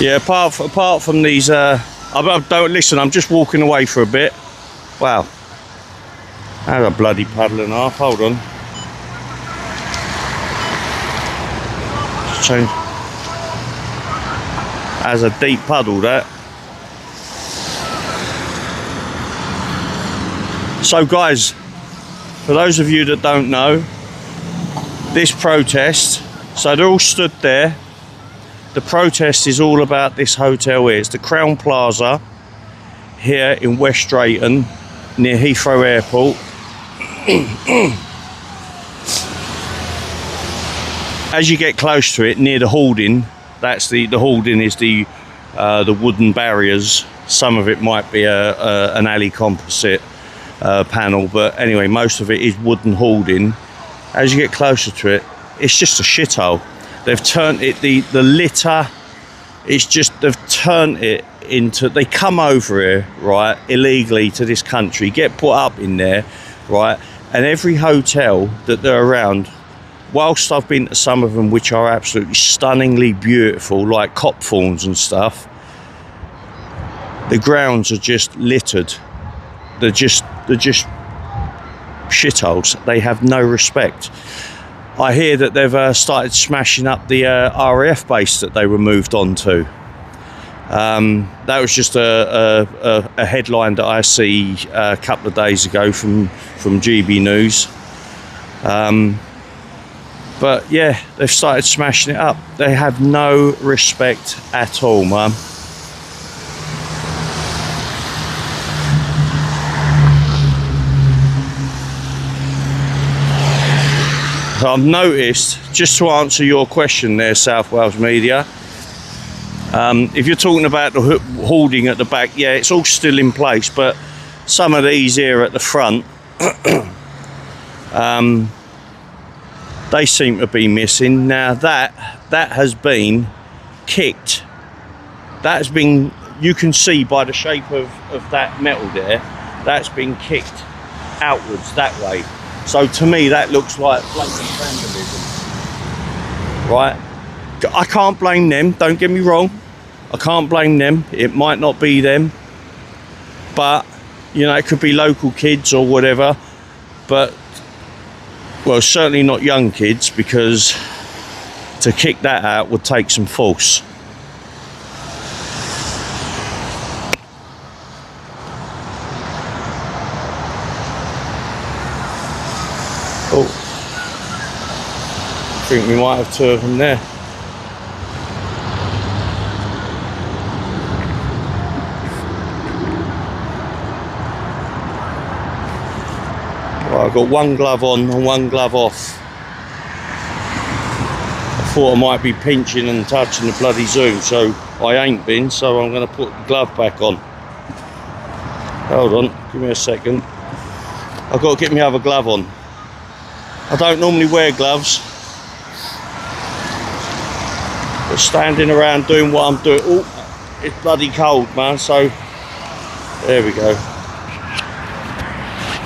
Yeah, apart from these, don't listen. I'm just walking away for a bit. Wow, that's a bloody puddle and a half. Hold on. Change. That's a deep puddle, that. So, guys, for those of you that don't know, this protest. So they're all stood there. The protest is all about this hotel here. It's the Crowne Plaza here in West Drayton, near Heathrow Airport. As you get close to it, near the hoarding, that's the hoarding is the wooden barriers. Some of it might be an alley composite panel, but anyway, most of it is wooden hoarding. As you get closer to it, it's just a shithole. They've turned it, the litter, it's just, they've turned it into, they come over here, right, illegally to this country, get put up in there, right, and every hotel that they're around, whilst I've been to some of them which are absolutely stunningly beautiful, like Copthorns and stuff, the grounds are just littered. They're just shitholes. They have no respect. I hear that they've started smashing up the RAF base that they were moved on to. That was just a headline that I see a couple of days ago from GB News. But yeah, they've started smashing it up. They have no respect at all, man. I've noticed, just to answer your question there, South Wales Media, If you're talking about the hoarding at the back, yeah, it's all still in place, but some of these here at the front, they seem to be missing. Now that has been kicked. That has been, you can see by the shape of that metal there, that's been kicked outwards that way. So to me that looks like blatant vandalism, right? I can't blame them, don't get me wrong, I can't blame them. It might not be them, but you know, it could be local kids or whatever, but well, certainly not young kids, because to kick that out would take some force. Oh, I think we might have two of them there. Right, I've got one glove on and one glove off. I thought I might be pinching and touching the bloody Zoom, so I ain't been, so I'm going to put the glove back on. Hold on, give me a second. I've got to get my other glove on. I don't normally wear gloves, but standing around doing what I'm doing, oh, it's bloody cold, man, so there we go.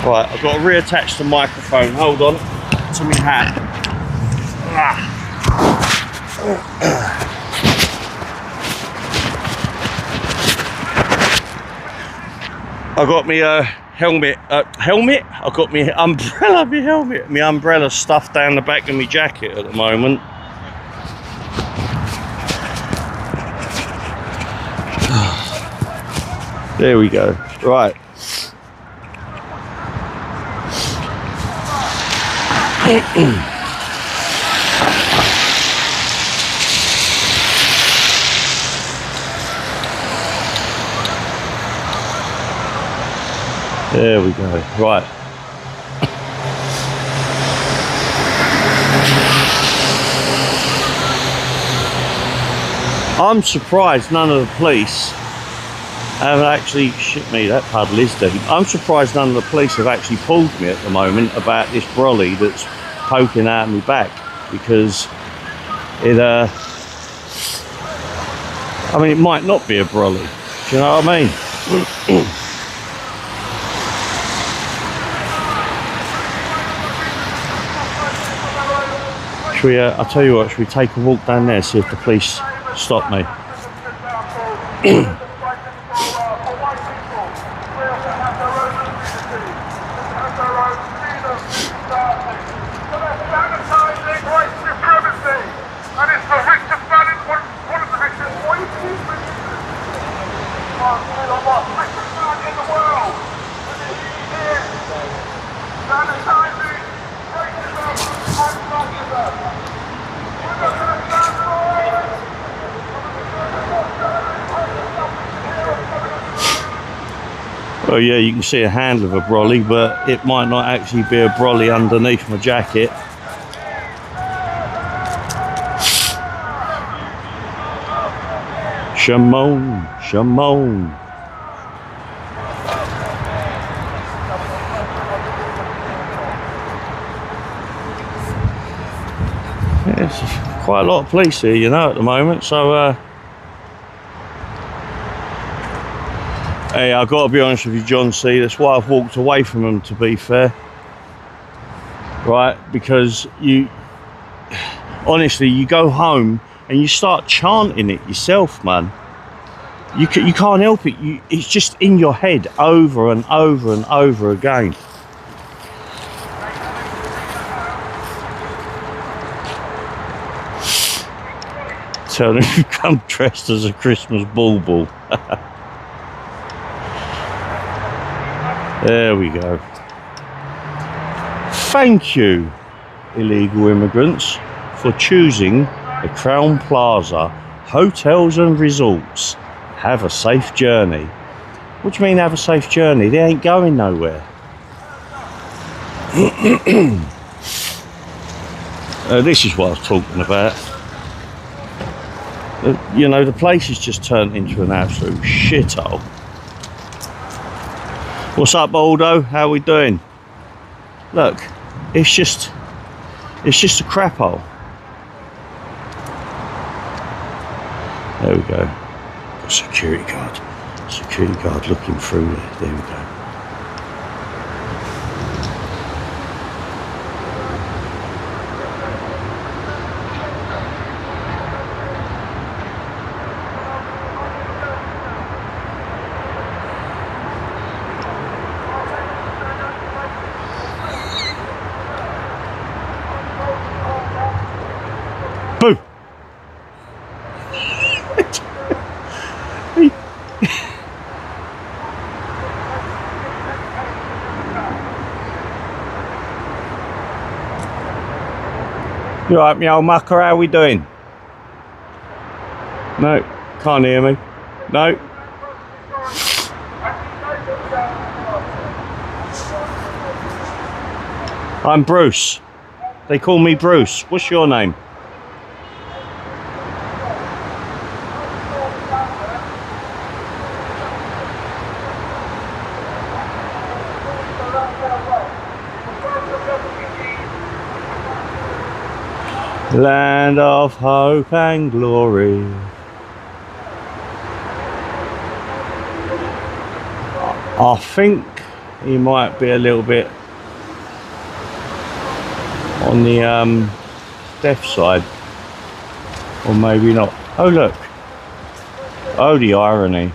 Right, I've got to reattach the microphone, hold on, to my hat. I got me helmet. I got me umbrella, my umbrella stuffed down the back of my jacket at the moment. There we go. Right. There we go. Right. I'm surprised none of the police have actually, shit me, that puddle is deep. I'm surprised none of the police have actually pulled me at the moment about this brolly that's poking out my back, because it, I mean, it might not be a brolly. Do you know what I mean? Should we, I'll tell you what, should we take a walk down there, see if the police stop me? Oh yeah, you can see a handle of a brolly, but it might not actually be a brolly underneath my jacket. Shimon, Shimon. Yeah, there's quite a lot of police here, you know, at the moment, so hey, I've got to be honest with you, John C. That's why I've walked away from them, to be fair. Right, because you, honestly, you go home and you start chanting it yourself, man. You can't help it. It's just in your head over and over and over again. Tell them you come dressed as a Christmas bauble. There we go. Thank you, illegal immigrants, for choosing the Crowne Plaza Hotels and Resorts. Have a safe journey. What do you mean have a safe journey? They ain't going nowhere. This is what I was talking about. You know, the place has just turned into an absolute shithole. What's up, Aldo? How we doing? Look, it's just a crap hole. There we go. Got a security guard. Security guard looking through there. There we go. Boo! You alright, me old mucker? How we doing? No, can't hear me. No. I'm Bruce. They call me Bruce. What's your name? Land of hope and glory. I think he might be a little bit on the deaf side, or maybe not. Oh look, oh the irony.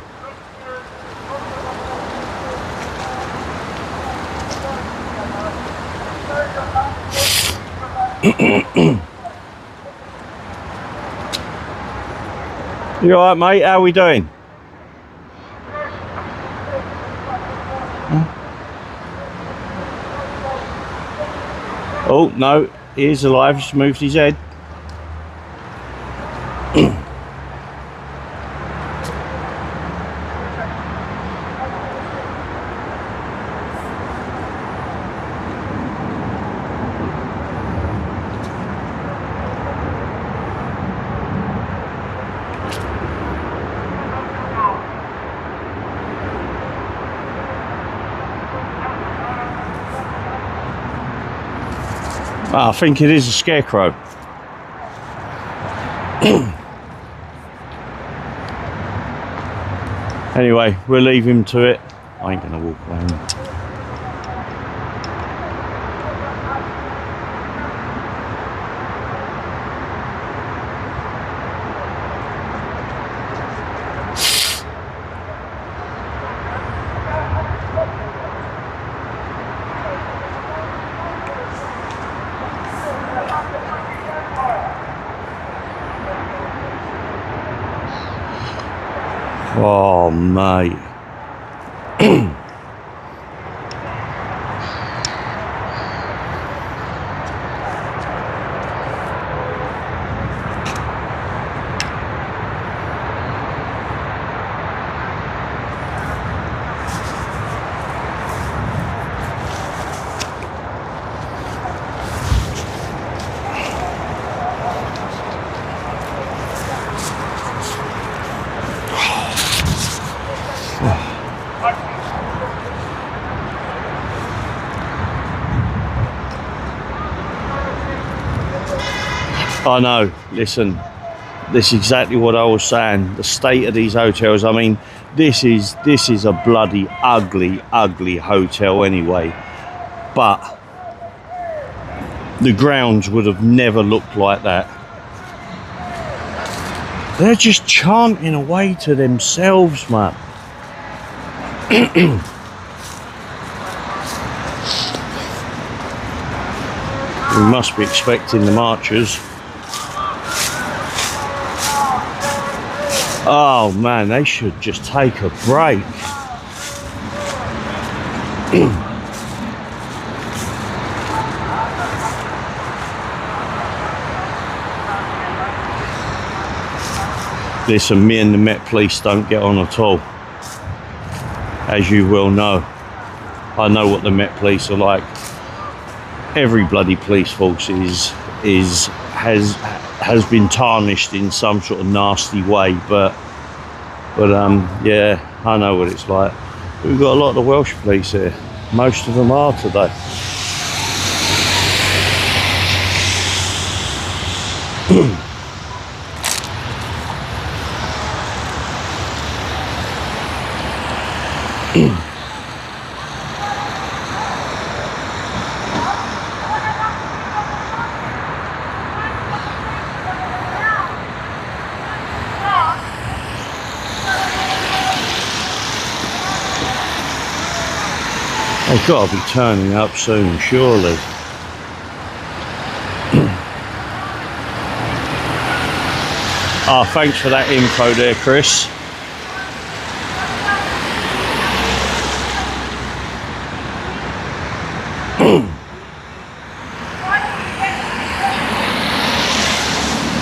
You alright, mate? How we doing? Oh no, he is alive. Just moved his head. I think it is a scarecrow. Anyway, we'll leave him to it. I ain't gonna walk around. Oh, mate. I know, listen, this is exactly what I was saying. The state of these hotels, I mean, this is a bloody ugly hotel anyway. But the grounds would have never looked like that. They're just chanting away to themselves, man. We must be expecting the marchers. Oh man, they should just take a break. Listen, me and the Met Police don't get on at all, as you well know. I know what the Met Police are like. Every bloody police force has been tarnished in some sort of nasty way, but yeah, I know what it's like. We've got a lot of the Welsh police here. Most of them are today. They've got to be turning up soon, surely. Ah, thanks for that info there, Chris.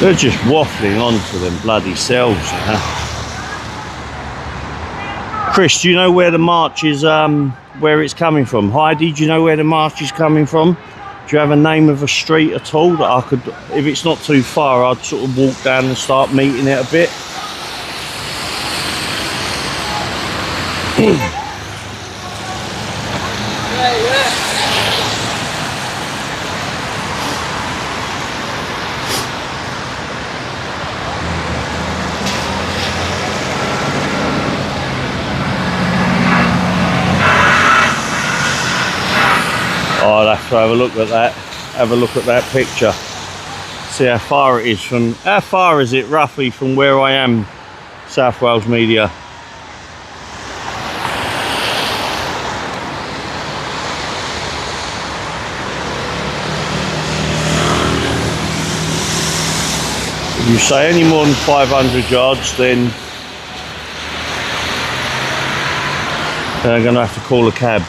They're just waffling onto them bloody cells, you know. Chris, do you know where the march is, where it's coming from? Heidi, do you know where the march is coming from? Do you have a name of a street at all that I could, if it's not too far, I'd sort of walk down and start meeting it a bit? Oh, I'd have to have a look at that. Have a look at that picture. See how far it is from. How far is it roughly from where I am, South Wales Media? If you say any more than 500 yards, then I'm going to have to call a cab.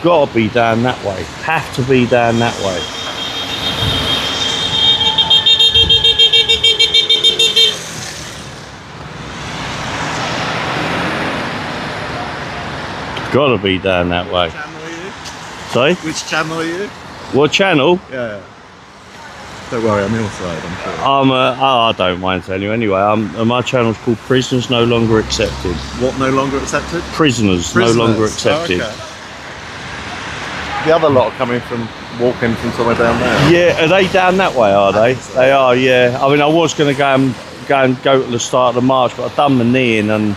Gotta be down that way. Have to be down that way. Gotta be down that way. Which channel are you? Sorry? Which channel are you? What channel? Yeah. Don't worry, I'm your side, I'm sure. I don't mind telling you anyway. My channel's called Prisoners No Longer Accepted. What, no longer accepted? Prisoners no longer accepted. Oh, okay. The other lot are coming from, walking from somewhere down there. Yeah, are they down that way, are they? So. They are, yeah. I mean, I was going to go to the start of the march, but I've done my kneeing, and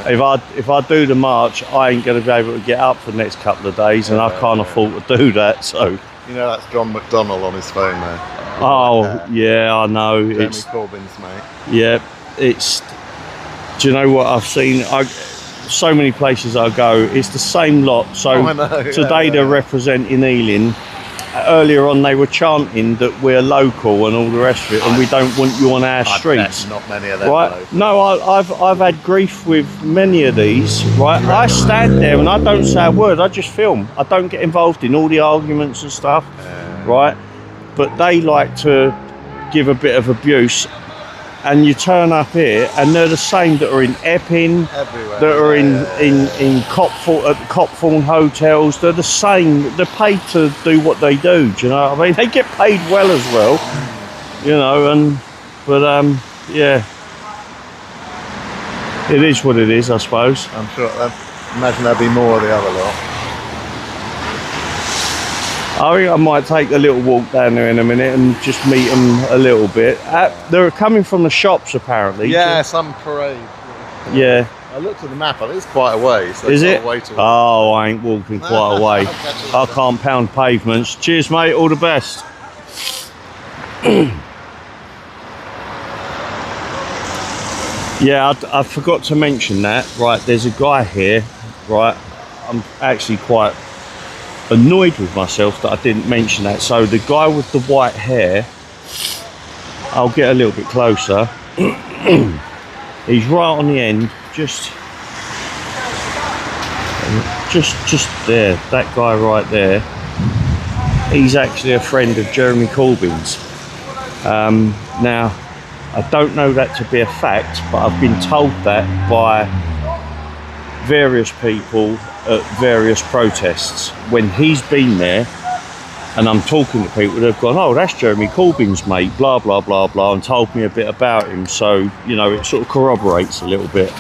if I do the march, I ain't going to be able to get up for the next couple of days, and I can't afford to do that, so... You know that's John McDonnell on his phone there. Oh, yeah, I know. Jeremy It's Corbyn's mate. Yeah, it's... Do you know what I've seen? So many places I go, it's the same lot. So I know, today they're representing Ealing. Earlier on they were chanting that we're local and all the rest of it, and we don't want you on our streets. Not many of them. Right? Local. No, I've had grief with many of these. Right? I stand there and I don't say a word. I just film. I don't get involved in all the arguments and stuff. Right? But they like to give a bit of abuse. And you turn up here, and they're the same that are in Epping, Everywhere. that are in Copthorne, at the Copthorne hotels. They're the same. They're paid to do what they do. Do you know what I mean? They get paid well as well, you know. But yeah, it is what it is, I suppose. I'm sure. Imagine there'd be more of the other lot. I think I might take a little walk down there in a minute and just meet them a little bit. They're coming from the shops, apparently. Yeah, some parade. Yeah. I looked at the map. I think it's quite a way. So Is it's it? a way to Oh, I ain't walking quite a way. I can't pound pavements. Cheers, mate. All the best. Yeah, I forgot to mention that. Right, there's a guy here. Right, I'm actually quite annoyed with myself that I didn't mention that. So the guy with the white hair, I'll get a little bit closer. He's right on the end, just there, that guy right there. He's actually a friend of Jeremy Corbyn's. Now, I don't know that to be a fact, but I've been told that by various people at various protests. When he's been there, and I'm talking to people that have gone, oh, that's Jeremy Corbyn's mate, blah, blah, blah, blah, and told me a bit about him. So, you know, it sort of corroborates a little bit.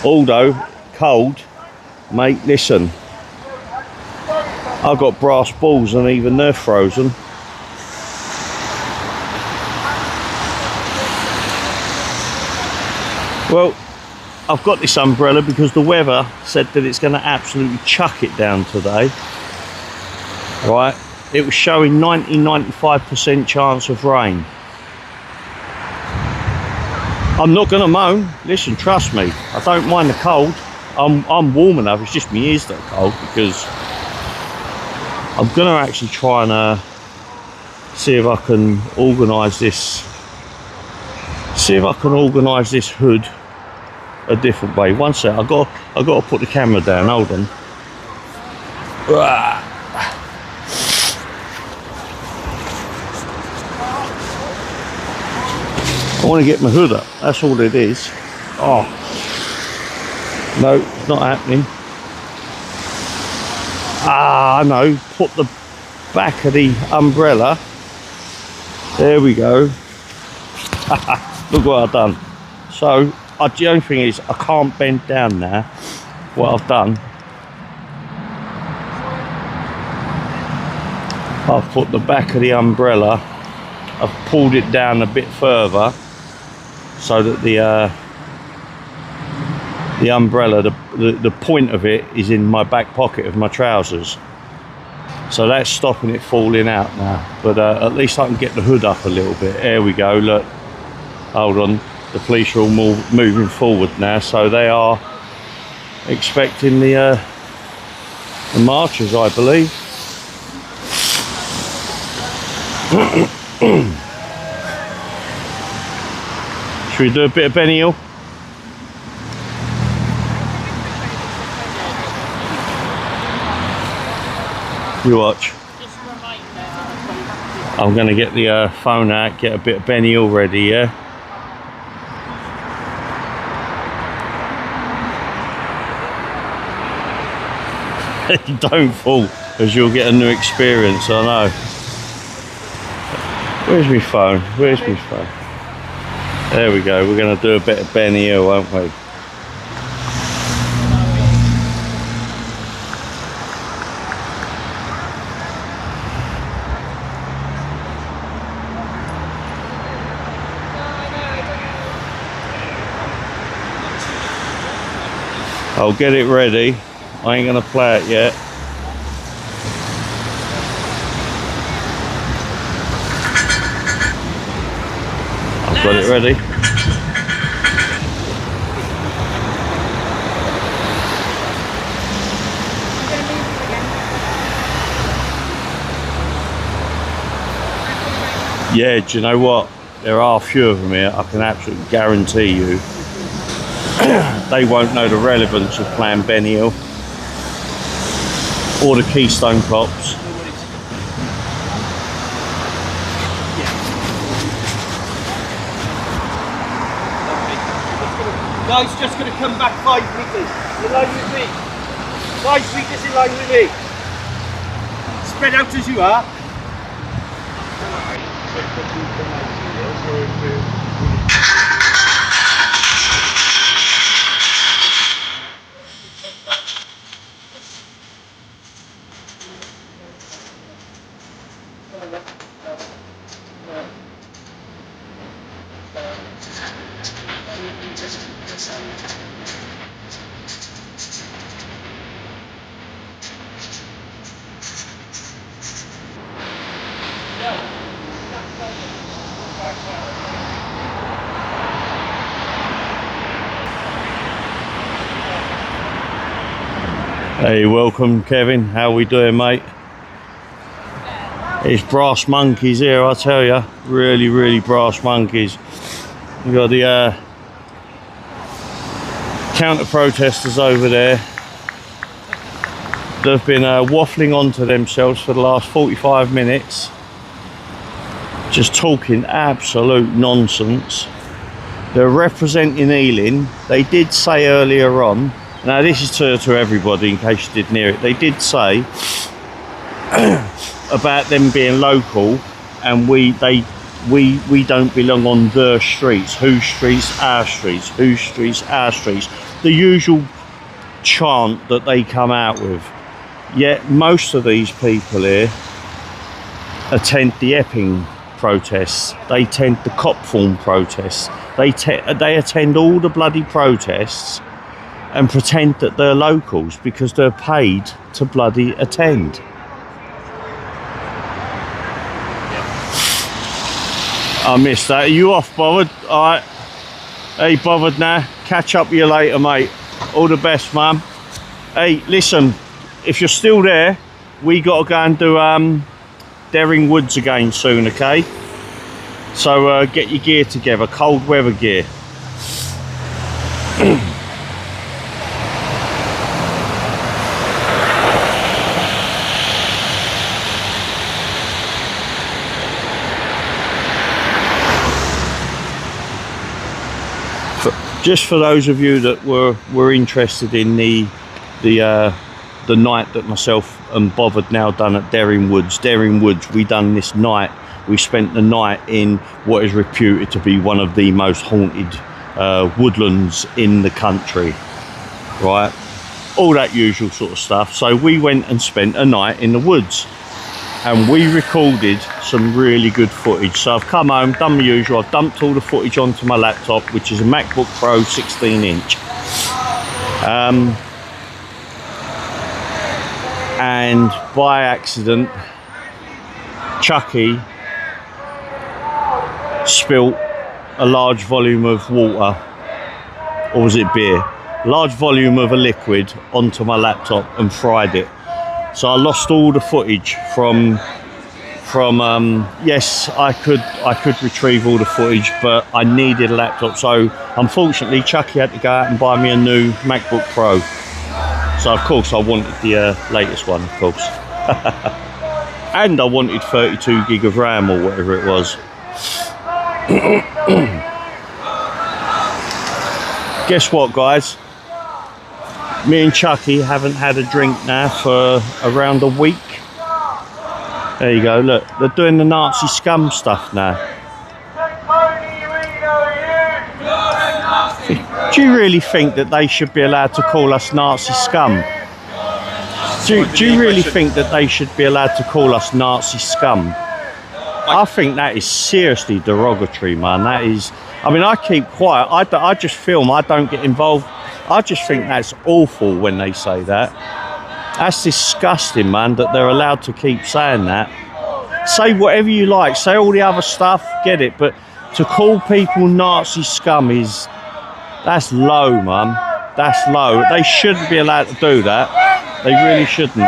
Although, cold, mate, listen, I've got brass balls and even they're frozen. Well, I've got this umbrella because the weather said that it's going to absolutely chuck it down today. Right, it was showing 90-95% chance of rain. I'm not going to moan. Listen, trust me, I don't mind the cold. I'm warm enough. It's just my ears that are cold, because I'm going to actually try and see if I can organise this. See if I can organise this hood a different way. One sec, I got to put the camera down. Hold on. I want to get my hood up. That's all it is. Oh no, it's not happening. I know. Put the back of the umbrella. There we go. Look what I've done. So the only thing is I can't bend down now. What I've done, I've put the back of the umbrella, I've pulled it down a bit further so that the umbrella, the point of it is in my back pocket of my trousers. So that's stopping it falling out now. But at least I can get the hood up a little bit. There we go, look. Hold on. The police are all moving forward now, so they are expecting the marchers, I believe. Should we do a bit of Benny Hill? You watch. I'm going to get the phone out, get a bit of Benny Hill ready, yeah? Don't fall, as you'll get a new experience, I know. Where's my phone? Where's my phone? There we go, we're going to do a bit of Benny Hill, won't we? I'll get it ready. I ain't gonna play it yet. I've got it ready. Yeah, do you know what? There are a few of them here. I can absolutely guarantee you they won't know the relevance of playing Benny Hill or the Keystone Cops. Guys, just going to come back 5 metres. In line with me. 5 metres in line with me. Spread out as you are. Hey, welcome Kevin, how we doing, mate? It's brass monkeys here, I tell you, really brass monkeys. We've got the counter protesters over there, They've been waffling onto themselves for the last 45 minutes, just talking absolute nonsense. They're representing Ealing. They did say earlier on, now this is to everybody in case you didn't hear it, they did say about them being local and we don't belong on their streets. Whose streets? Our streets. Whose streets? Our streets. The usual chant that they come out with. Yet most of these people here attend the Epping protests. They attend the Copthorne protests. They attend all the bloody protests and pretend that they're locals because they're paid to bloody attend. I missed that. Are you off, Bothered? Alright. Hey, Bothered now. Catch up with you later, mate. All the best, man. Hey, listen. If you're still there, we got to go and do Derring Woods again soon, okay? So get your gear together, cold weather gear. Just for those of you that were interested in the night that myself and Bothered now done at Derring Woods. Derring Woods, we done this night. We spent the night in what is reputed to be one of the most haunted woodlands in the country, right? All that usual sort of stuff. So we went and spent a night in the woods and we recorded some really good footage. So I've come home, done my usual, I've dumped all the footage onto my laptop, which is a MacBook Pro 16-inch. And by accident, Chucky spilt a large volume of water, or was it beer? Large volume of a liquid onto my laptop and fried it. So I lost all the footage from yes, I could retrieve all the footage, but I needed a laptop. So unfortunately, Chucky had to go out and buy me a new MacBook Pro. So of course I wanted the latest one, of course. And I wanted 32 gig of RAM or whatever it was. Guess what, guys? Me and Chucky haven't had a drink now for around a week. There you go, look, they're doing the Nazi scum stuff now. Do you really think that they should be allowed to call us Nazi scum? Do you really think that they should be allowed to call us Nazi scum? I think that is seriously derogatory, man. That is, I mean, I keep quiet. I just film, I don't get involved. I just think that's awful when they say that. That's disgusting, man, that they're allowed to keep saying that. Say whatever you like, say all the other stuff, get it, but to call people Nazi scum is, that's low, man. That's low. They shouldn't be allowed to do that. They really shouldn't.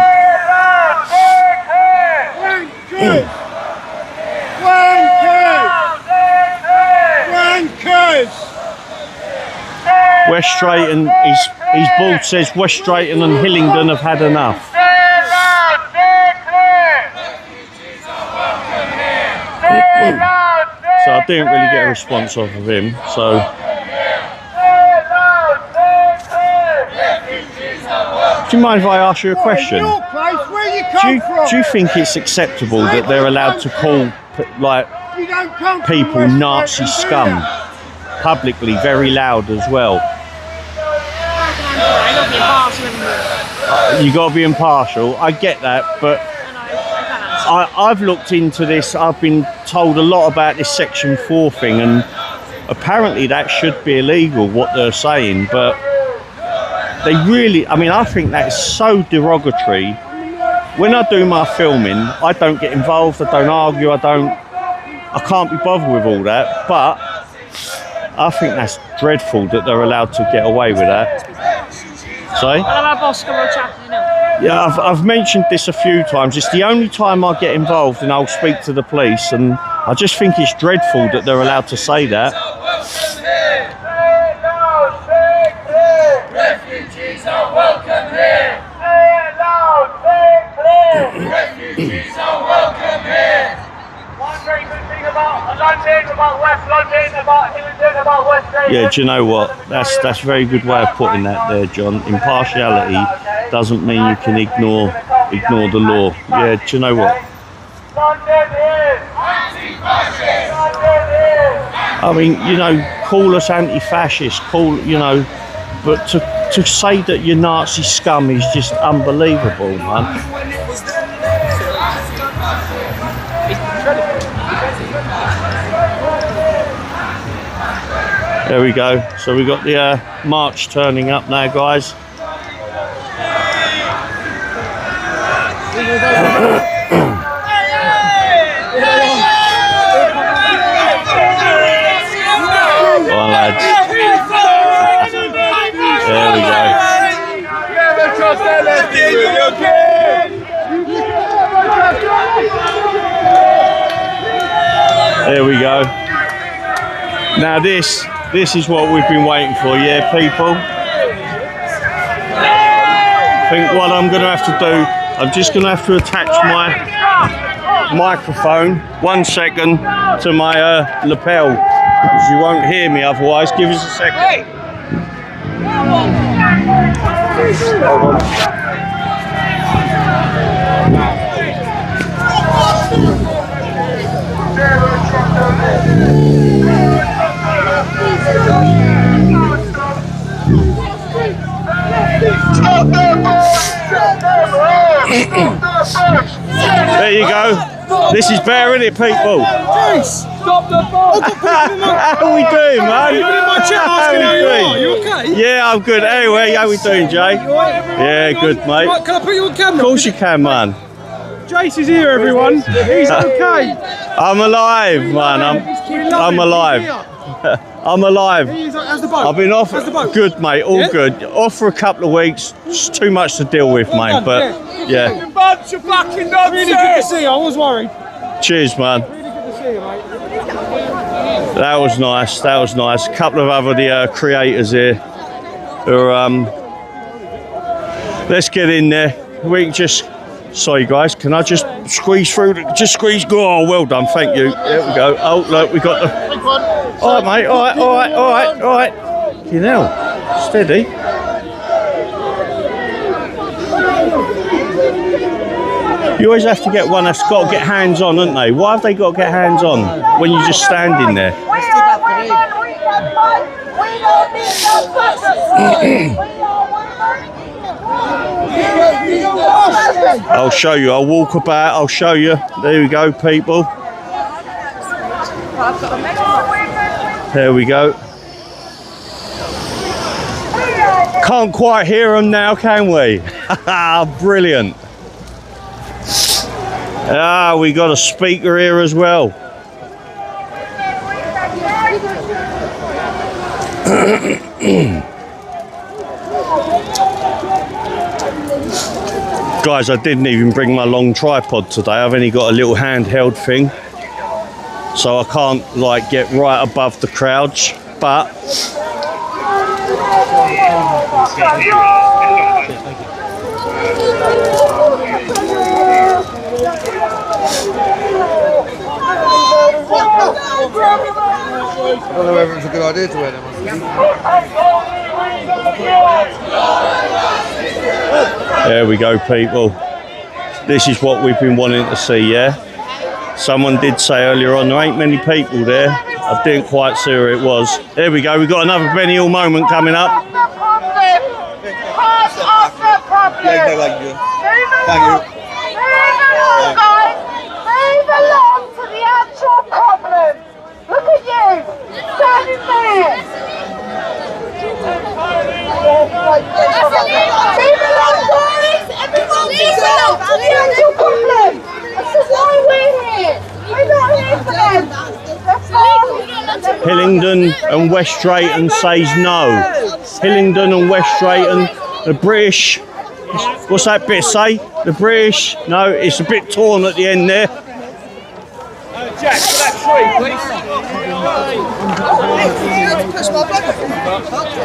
West Drayton, his board says West Drayton and Hillingdon have had enough. So I didn't really get a response off of him, so. Do you mind if I ask you a question? Do you think it's acceptable that they're allowed to call people Nazi scum publicly, very loud as well? You got to be impartial. I get that, but I've looked into this. I've been told a lot about this Section 4 thing, and apparently that should be illegal, what they're saying, but they really, I mean, I think that is so derogatory. When I do my filming, I don't get involved, I don't argue, I can't be bothered with all that, but I think that's dreadful that they're allowed to get away with that. Sorry? Yeah, I've mentioned this a few times. It's the only time I get involved and I'll speak to the police, and I just think it's dreadful that they're allowed to say that. Refugees are welcome here. Yeah, do you know what? That's a very good way of putting that there, John. Impartiality doesn't mean you can ignore the law. Yeah, do you know what? I mean, you know, call us anti-fascist, but to say that you're Nazi scum is just unbelievable, man. There we go. So we got the march turning up now, guys. Well, lads. There we go. There we go. Now this is what we've been waiting for, yeah, people. I think what I'm going to have to do, I'm just going to have to attach my microphone 1 second to my lapel, because you won't hear me otherwise. Give us a second. There you go. This is better, isn't it, people? Stop the bus! How are we doing, man? You've been in my chat asking how you are. You okay? Yeah, I'm good. Anyway, how we doing, Jay? Yeah, good, mate. Right, can I put you on camera? Of course you can, man. Jace is here, everyone. He's okay. I'm alive, man. I'm alive. I'm alive. How's the boat? I've been off. How's the boat? Good, mate. All good. Off for a couple of weeks. It's too much to deal with, mate. But yeah. Bunch of fucking nonsense. Really good to see you. I was worried. Cheers, man. Really good to see you, mate. That was nice. That was nice. A couple of other creators here. Who are, let's get in there. We can just. Sorry, guys. Can I just squeeze through? Just squeeze. Oh, well done. Thank you. There we go. Oh, look, we got the. All right, mate. All right. You know, steady. You always have to get one that's got to get hands on, haven't they? Why have they got to get hands on when you're just standing there? I'll show you. I'll walk about. I'll show you. There we go, people. There we go. Can't quite hear them now, can we? Brilliant. Ah, we got a speaker here as well. Guys, I didn't even bring my long tripod today. I've only got a little handheld thing, so I can't like get right above the crowds, but I don't know whether it's a good idea to wear them. there we go, people. This is what we've been wanting to see, yeah? Someone did say earlier on, there ain't many people there. I didn't quite see who it was. There we go, we've got another Benny Hill moment coming up. Thank you. Move along to the actual problem. Look at you, standing there. Move along, boys. Everyone move along to the actual problem. This is why we're here. We're not here for them. That's all. Hillingdon and West Drayton says no. Hillingdon and West Drayton, the British. What's that bit say? The British? No, it's a bit torn at the end there. Jack, for that tree, please.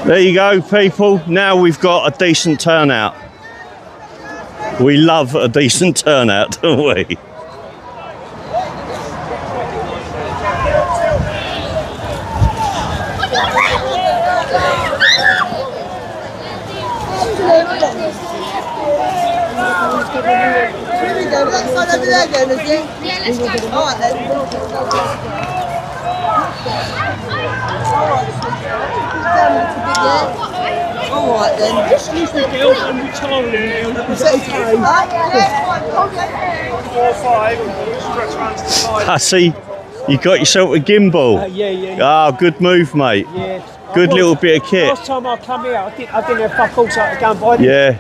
There you go, people. Now we've got a decent turnout. We love a decent turnout, don't we? we go. That side over there then, is it? Yeah, let's go. Alright then. Alright then. Excuse me, girls, I'm retiring now. Is that okay? 4 or 5, stretch around to the side. I see. You got yourself a gimbal. Yeah. Ah, good move, mate. Yeah. Good little bit of kit. Last time I come here, I didn't have fuck all, so I had to go and buy them. Yeah.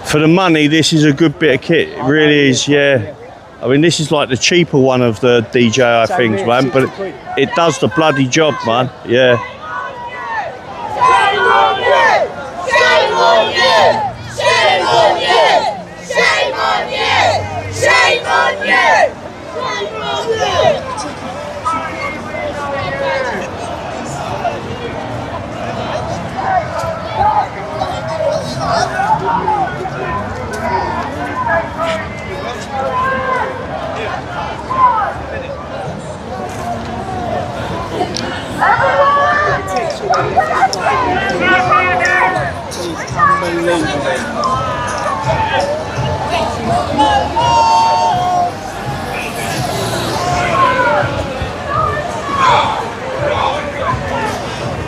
For the money, this is a good bit of kit. It really is, yeah. I mean, this is like the cheaper one of the DJI things, man, but it does the bloody job, man. Yeah. Shame on you! Shame on you! Shame on you! Shame on you! Shame on you! Shame on you!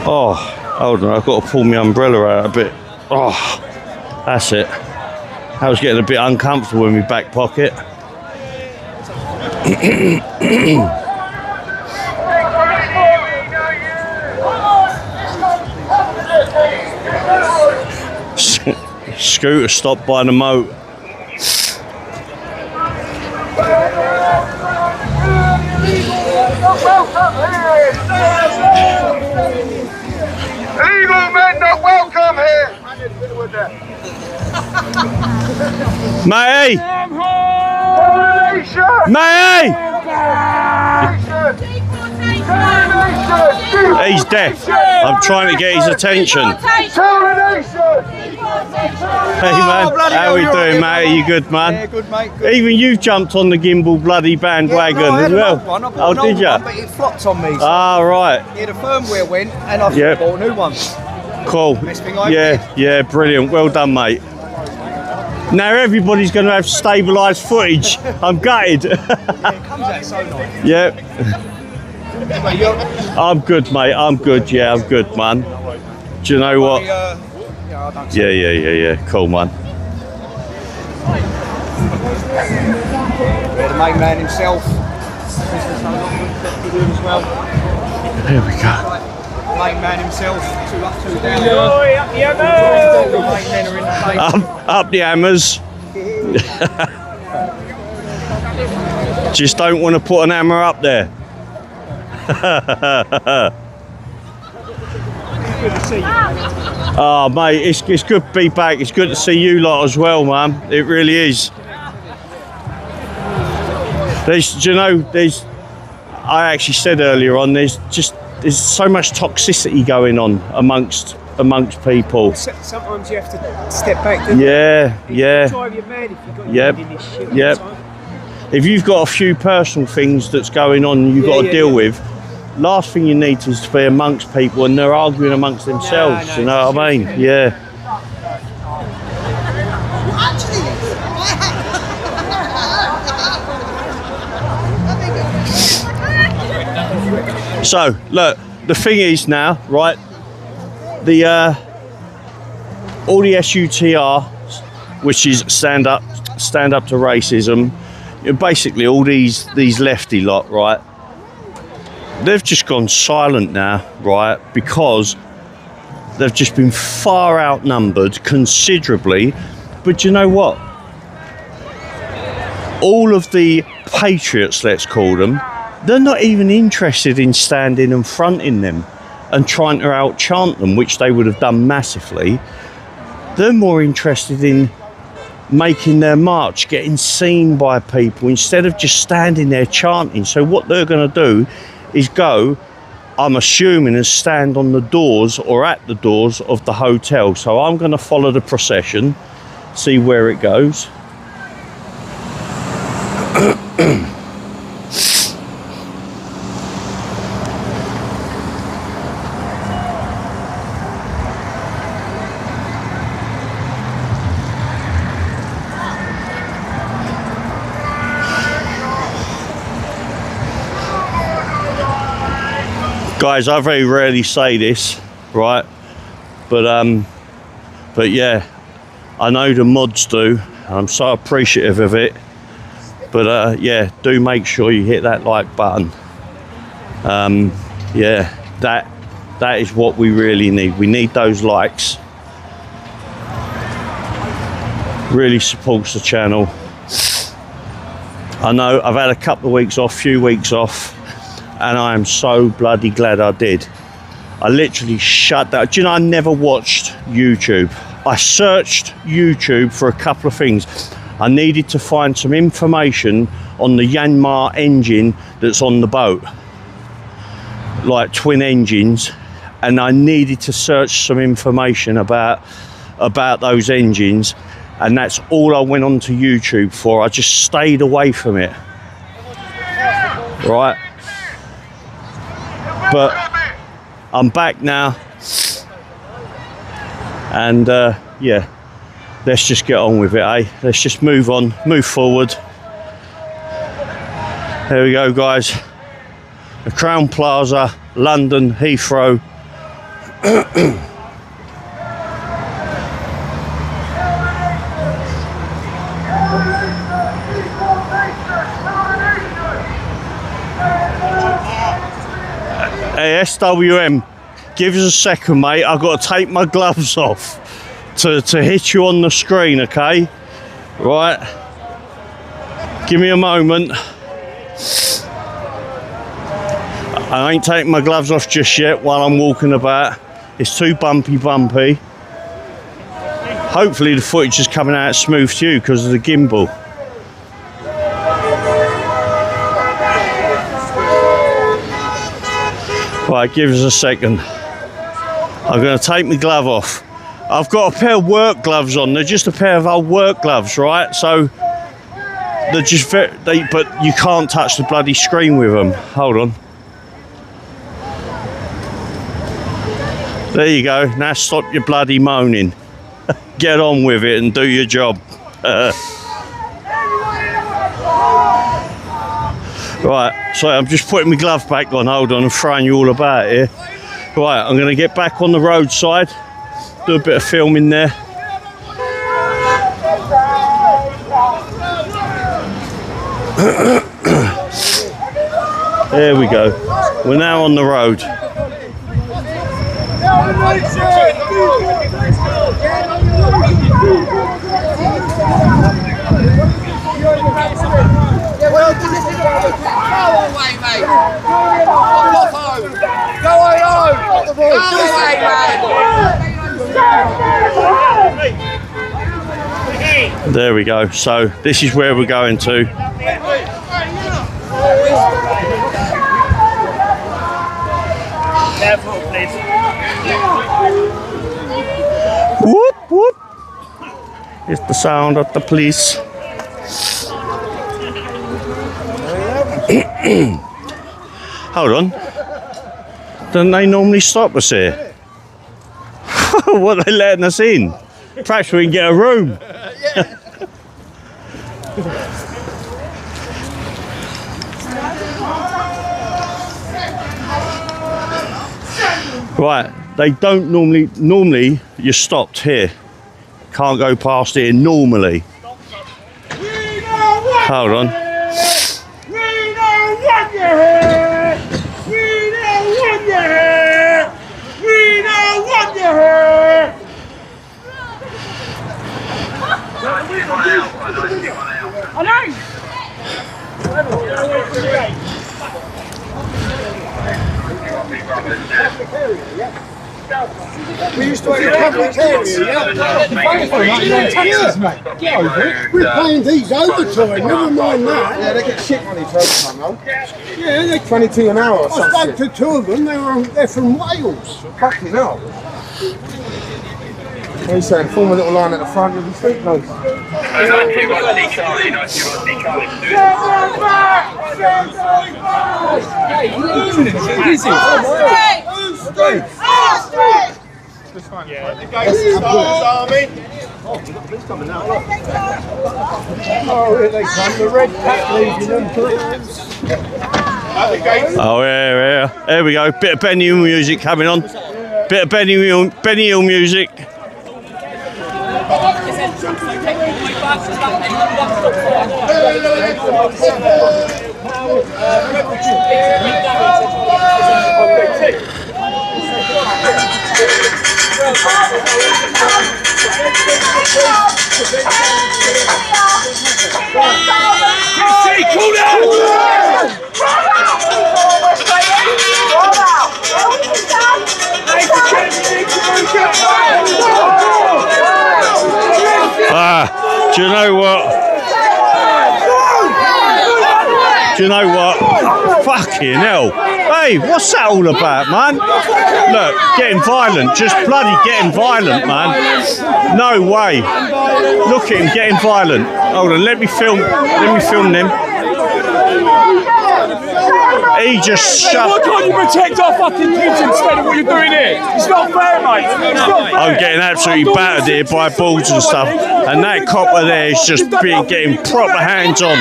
Oh, hold on, I've got to pull my umbrella out a bit. Oh, that's it. I was getting a bit uncomfortable in my back pocket. Scooter stopped by the moat. Illegal men not welcome here. Matey! Termination! Matey! Termination! He's deaf. I'm trying to get his attention. Termination! Hey man, how we doing, mate? Are you good, man? Yeah, good, mate. Good. Even you jumped on the gimbal bloody bandwagon as well. Oh, did you? But it flopped on me. So Ah, right. yeah, the firmware went, and I Yep. bought a new one. Cool. Best thing I Yeah, brilliant. Well done, mate. Now everybody's going to have stabilised footage. I'm gutted. It comes out so nice. Yep. But you're, I'm good, mate. I'm good. Yeah, I'm good, man. Do you know what? yeah, I don't Yeah. Cool, man. Yeah, the main man himself. There we go. Main man himself. 2 up, 2 down. Up the hammer! The main men are in the place. Up the hammers. Just don't want to put an hammer up there. Good to see you. Oh, mate, it's good to be back. It's good to see you lot as well, man. It really is. I actually said earlier on, there's so much toxicity going on amongst people. Sometimes you have to step back. Don't you? Yeah. Drive you mad if you've got Yep. in this shit all Yep. the time. If you've got a few personal things that's going on you've got to deal with, last thing you need is to be amongst people and they're arguing amongst themselves, no, you know what I mean? Yeah. So, look, the thing is now, right, all the SUTR, which is stand up to racism, basically all these lefty lot, right, they've just gone silent now, right, because they've just been far outnumbered considerably. But you know what? All of the patriots, let's call them, they're not even interested in standing and fronting them and trying to out-chant them, which they would have done massively. They're more interested in making their march, getting seen by people, instead of just standing there chanting. So what they're going to do is go, I'm assuming, and stand on the doors or at the doors of the hotel. So I'm going to follow the procession, see where it goes. Guys, I very rarely say this, right? But yeah, I know the mods do. I'm so appreciative of it. But yeah, do make sure you hit that like button. Yeah, that is what we really need. We need those likes. Really supports the channel. I know I've had a couple of weeks off, few weeks off, and I am so bloody glad I did. I literally shut that. Do you know, I never watched YouTube. I searched YouTube for a couple of things. I needed to find some information on the Yanmar engine that's on the boat, like twin engines, and I needed to search some information about those engines, and that's all I went onto YouTube for. I just stayed away from it, right? But I'm back now, and yeah, let's just get on with it, eh? Let's just move on, move forward. There we go, guys. The Crowne Plaza, London, Heathrow. Hey, SWM, give us a second, mate. I've got to take my gloves off to hit you on the screen, okay? Right. Give me a moment. I ain't taking my gloves off just yet while I'm walking about. It's too bumpy. Hopefully the footage is coming out smooth to you because of the gimbal. Right, give us a second. I'm going to take my glove off. I've got a pair of work gloves on. They're just a pair of old work gloves, right? So they're just but you can't touch the bloody screen with them. Hold on. There you go. Now stop your bloody moaning. Get on with it and do your job. Right, sorry, I'm just putting my glove back on. Hold on, I'm throwing you all about here. Right, I'm going to get back on the roadside, do a bit of filming there. There we go. We're now on the road. Go away, mate. Go away, mate. There we go. So this is where we're going to. Careful, please. Whoop whoop. It's the sound of the police. Hold on. Don't they normally stop us here? What are they letting us in? Perhaps we can get a room. Right, they don't normally you're stopped here. Can't go past here normally. Hold on. We used to have a public area, yeah? We're paying these overtime, never mind that. Yeah, they get shit money for overtime, though. Yeah, they 22 an hour or I something. spoke to two of them, they're from Wales. Fucking hell. What are you saying? Form a little line at the front of the street, no? Oh, here they come, the red cat leading them. Oh yeah. There we go. Bit of Benny Hill music coming on. Bit of Benny Hill music. Cool down! Do you know what? Fucking hell. Hey, what's that all about, man? Look, getting violent. Just bloody getting violent, man. No way. Look at him getting violent. Hold on, let me film them. He just shut. Why can't you protect our fucking kids instead of what you're doing here? It's not fair, mate. It's not fair. I'm getting absolutely battered here by balls and stuff. And that copper there is just getting proper hands on.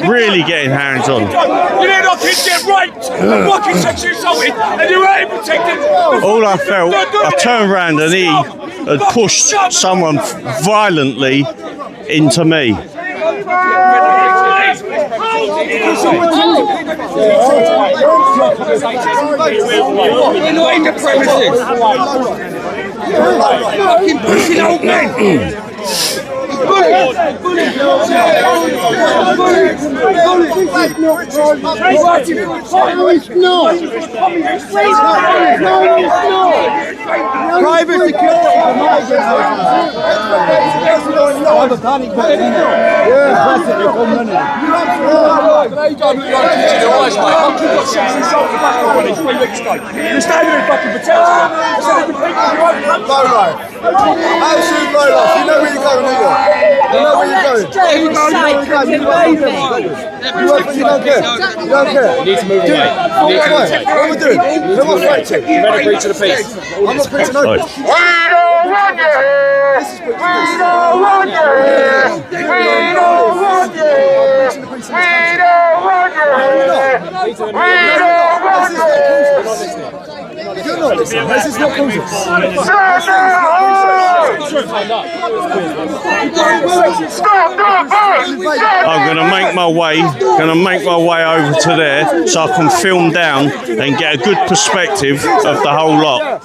Really getting hands on. You let our kids get raped and fucking sexually assaulted and you ain't protecting. All I felt, I turned around and he had pushed someone violently into me. We're not in the premises. Fucking pushing old men. Private security. Have a panic button, innit? Yeah. Press it, they'll come running. You're standing in fucking protection. Low life. Absolute low life. You know where you're going, don't you? You know where you're going. You don't care. You don't care. You need to move away. What are we doing? Who am I fighting? You're ready to breach the peace. I'm not preaching no peace. We don't want you here. We don't want you here. We don't want you here. We don't want you here. We don't want you here. You're not listening. This is not causing. I'm gonna make my way over to there so I can film down and get a good perspective of the whole lot.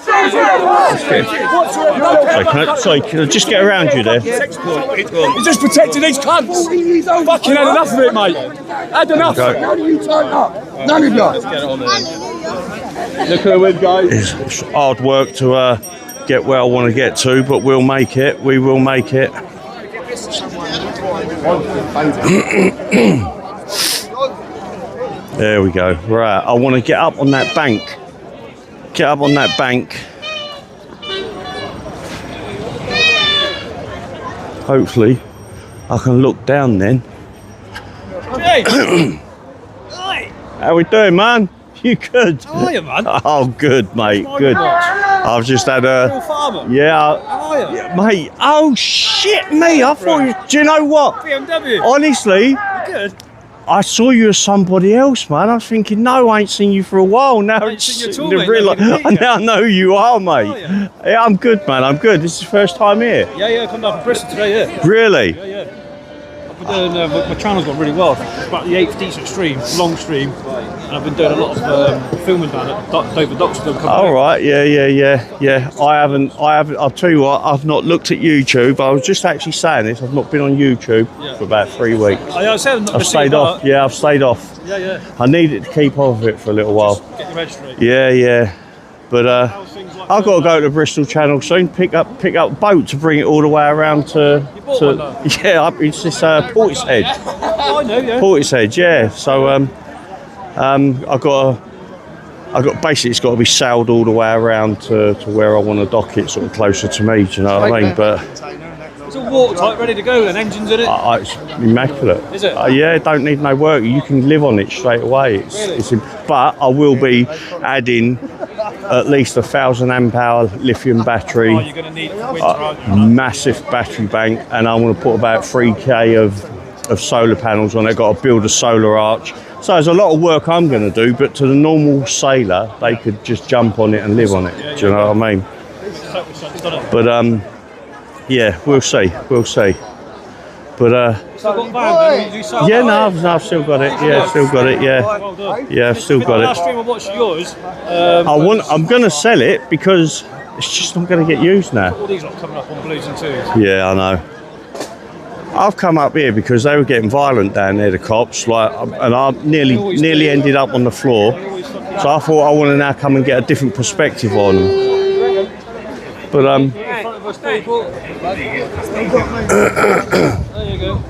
Sorry, can I just get around you there? He's just protecting these cunts. Fucking had enough of it, mate. Had enough. None of you. Look who we've got. It's hard work to get where I want to get to, but we'll make it. We will make it. There we go. Right, I want to get up on that bank. Get up on that bank. Hopefully, I can look down then. Hey. How we doing, man? You good? How are you, man? Oh, good, mate. Good. I've just had a. Yeah. How are you? Yeah, mate. Oh shit, me. I thought. You, do you know what? BMW. Honestly, Good. I saw you as somebody else, man. I was thinking, no, I ain't seen you for a while. Now I ain't seen you at all, mate. now I know who you are, mate. Yeah, I'm good, man. I'm good. This is the first time here. Yeah. Come down from Bristol today, yeah. Really? Yeah. I've been doing, my channel's gone really well. It's about the 8th decent stream, long stream. And I've been doing a lot of filming down at David Doc's film. All right, yeah. I haven't. I'll tell you what. I've not looked at YouTube. I was just actually saying this. I've not been on YouTube for about 3 weeks. I said I've stayed off. Yeah, I've stayed off. Yeah. I needed to keep off of it for a little while. Get your head straight. Yeah. But I've got to go to the Bristol Channel soon. Pick up a boat to bring it all the way around to. You bought one though? Yeah, it's this Portishead. Oh, I know, yeah. Portishead, yeah. So I got basically it's got to be sailed all the way around to where I want to dock it, sort of closer to me. Do you know what I mean? But it's all watertight, ready to go, and engines in it. it's immaculate. Is it? Yeah, it don't need no work. You can live on it straight away. But I will be adding at least 1,000 amp hour lithium battery. Oh, you're going to need it for winter, aren't you? Massive battery bank, and I want to put about 3k of solar panels on it. Got to build a solar arch So there's a lot of work I'm going to do, but to the normal sailor, they could just jump on it and live on it. Do you know what I mean? But yeah, we'll see. We'll see. But yeah, no, I've still got it. Yeah, still got it. Yeah, yeah, I've still got it. Last stream I watched yours. I'm going to sell it because it's just not going to get used now. All these are coming up on Blues and Twos. Yeah, I know. I've come up here because they were getting violent down there, the cops, like, and I nearly ended up on the floor. So I thought I want to now come and get a different perspective on them. But There you go.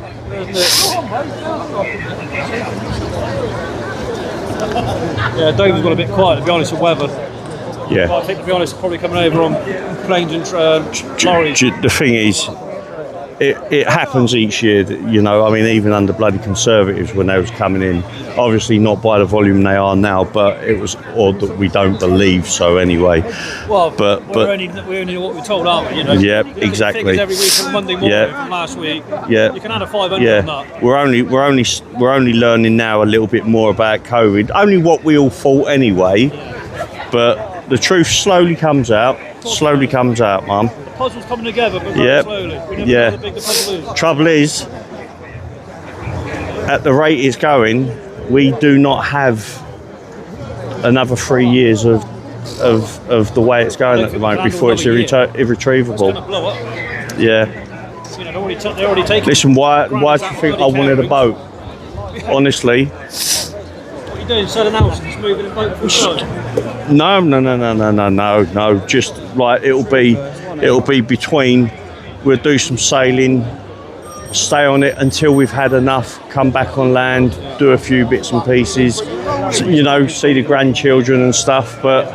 Yeah, Dover's got a bit quiet, to be honest, with weather. yeah. I think, to be honest, probably coming over on planes and lorries. The thing is, it happens each year, you know. I mean, even under bloody Conservatives when they was coming in, obviously not by the volume they are now, but it was odd that we don't believe so anyway. Well, but we're only what we're told, aren't we? You know, yeah, you look at the exactly. figures every week from Monday morning from last week. Yeah, you can add a 500 yeah. on that. We're only learning now a little bit more about COVID. Only what we all thought anyway, but the truth slowly comes out. Slowly comes out, Mum. The puzzle's coming together, but very slowly. We never know how big the puzzle is. Trouble is, at the rate it's going, we do not have another 3 years of the way it's going at the moment before it's irretrievable. It's going to blow up. Yeah. You know, they're already taking. Listen, why do you think I wanted a boat? Honestly. What are you doing? Selling houses, just moving a boat full time? No. Just like it'll be between. We'll do some sailing, stay on it until we've had enough. Come back on land, do a few bits and pieces. You know, see the grandchildren and stuff. But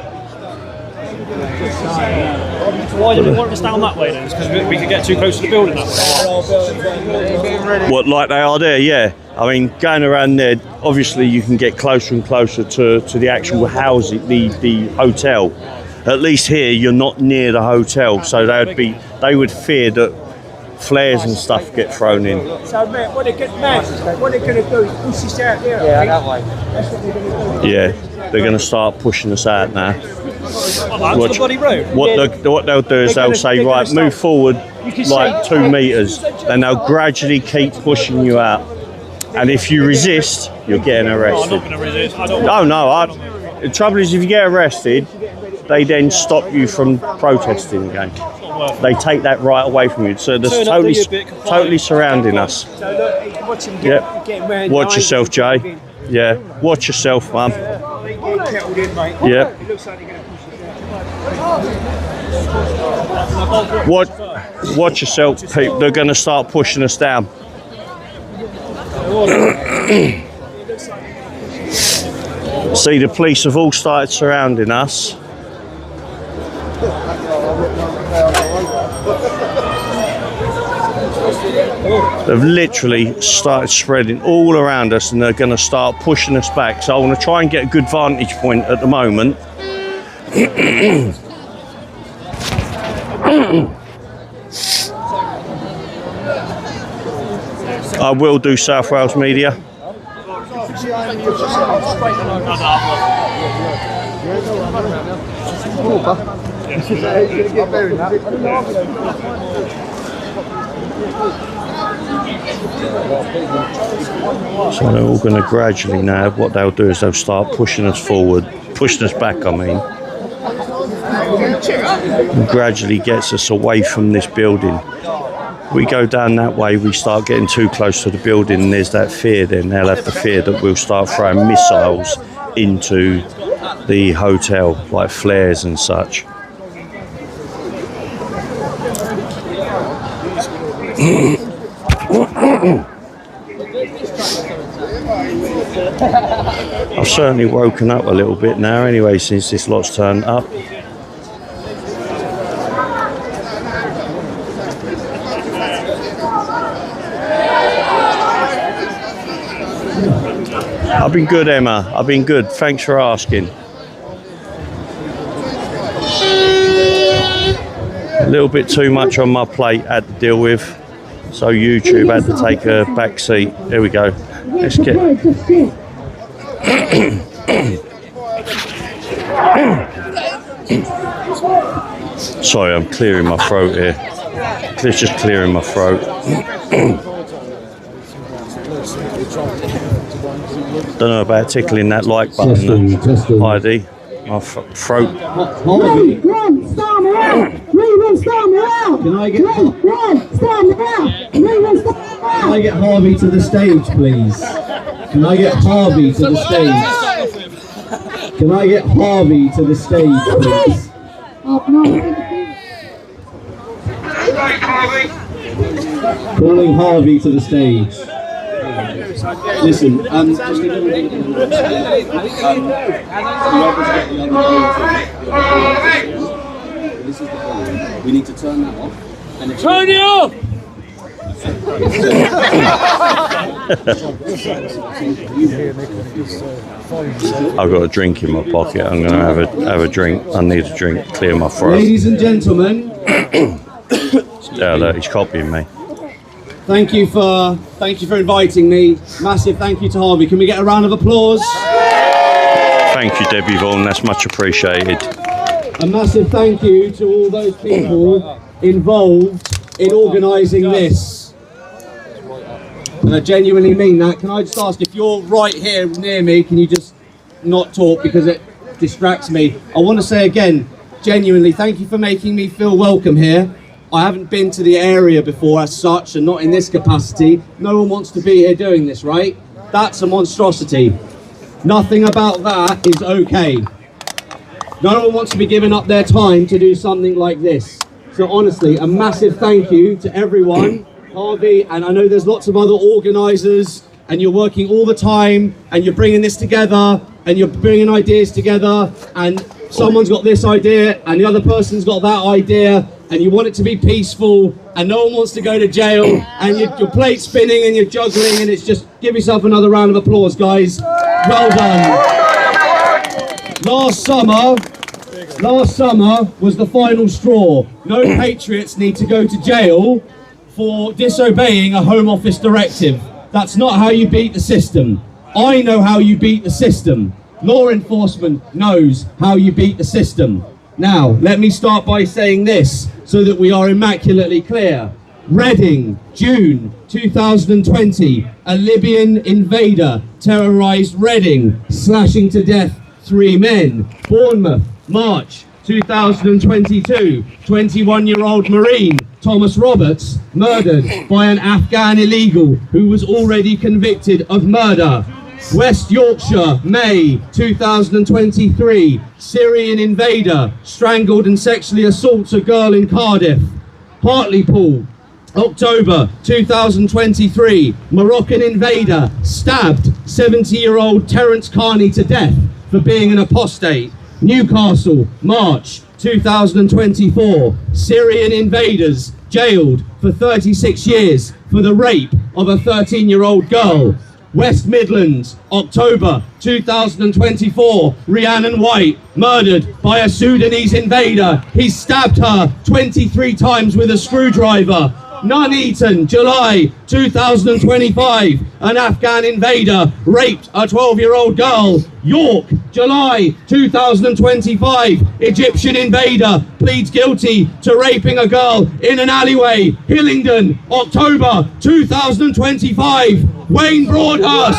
why did we want to stay on that way then? It's because we could get too close to the building that way. What, like they are there? Yeah. I mean, going around there, obviously you can get closer and closer to the actual housing, the hotel. At least here, you're not near the hotel, so they would fear that flares and stuff get thrown in. So, mate, what they're going to do is push us out there. Yeah, that way. That's what they're going to do. Yeah, they're going to start pushing us out now. That's the bloody road. What they'll do is they'll say, right, move forward like 2 meters, then they'll gradually keep pushing you out. And if you resist, you're getting arrested. I'm not going to resist. I don't The trouble is, if you get arrested, they then stop you from protesting again. They take that right away from you. So they're totally surrounding us. Yeah. Watch yourself, Jay. Yeah. Watch yourself, Mum. Yeah. Watch yourself, people. They're going to start pushing us down. See, the police have all started surrounding us. They've literally started spreading all around us, and they're going to start pushing us back. So I want to try and get a good vantage point at the moment. I will do South Wales media. So they're all going to gradually now, what they'll do is they'll start pushing us forward, pushing us back, I mean. And gradually gets us away from this building. We go down that way, we start getting too close to the building, and there's that fear then. They'll have the fear that we'll start throwing missiles into the hotel, like flares and such. I've certainly woken up a little bit now anyway since this lot's turned up. I've been good, Emma. I've been good. Thanks for asking. A little bit too much on my plate had to deal with, so YouTube had to take a back seat. There we go. Let's get. Sorry, I'm clearing my throat here. Just clearing my throat. Don't know about tickling that like button, Heidi. My throat. Glenn, storm her out! Leave storm her out! Can I get Glenn, storm her out! Leave storm her out! Can I get Harvey to the stage, please? Can I get Harvey to the stage? Can I get Harvey to the stage, please? Calling Harvey to the stage. Listen, just this is the problem. We need to turn that off. And turn it off! I've got a drink in my pocket. I'm going to have a drink. I need a drink. Clear my throat. Ladies and gentlemen. Yeah, look, he's copying me. Thank you for inviting me. Massive thank you to Harvey. Can we get a round of applause? Thank you, Debbie Vaughan. That's much appreciated. A massive thank you to all those people involved in organising this. And I genuinely mean that. Can I just ask, if you're right here near me, can you just not talk because it distracts me? I want to say again, genuinely, thank you for making me feel welcome here. I haven't been to the area before as such, and not in this capacity. No one wants to be here doing this, right? That's a monstrosity. Nothing about that is okay. No one wants to be giving up their time to do something like this. So honestly, a massive thank you to everyone, Harvey, and I know there's lots of other organisers, and you're working all the time, and you're bringing this together, and you're bringing ideas together, and someone's got this idea, and the other person's got that idea, and you want it to be peaceful, and no one wants to go to jail, and your plate's spinning and you're juggling, and it's just, give yourself another round of applause, guys. Well done. Last summer was the final straw. No patriots need to go to jail for disobeying a Home Office directive. That's not how you beat the system. I know how you beat the system. Law enforcement knows how you beat the system. Now, let me start by saying this, so that we are immaculately clear. Reading, June 2020, a Libyan invader terrorised Reading, slashing to death 3 men. Bournemouth, March 2022, 21-year-old Marine, Thomas Roberts, murdered by an Afghan illegal who was already convicted of murder. West Yorkshire, May 2023, Syrian invader strangled and sexually assaults a girl in Cardiff. Hartlepool, October 2023, Moroccan invader stabbed 70-year-old Terence Carney to death for being an apostate. Newcastle, March 2024, Syrian invaders jailed for 36 years for the rape of a 13-year-old girl. West Midlands, October 2024, Rhiannon White, murdered by a Sudanese invader. He stabbed her 23 times with a screwdriver. Nuneaton, July 2025, an Afghan invader raped a 12-year-old girl. York, July 2025, Egyptian invader pleads guilty to raping a girl in an alleyway. Hillingdon, October 2025, Wayne Broadhurst,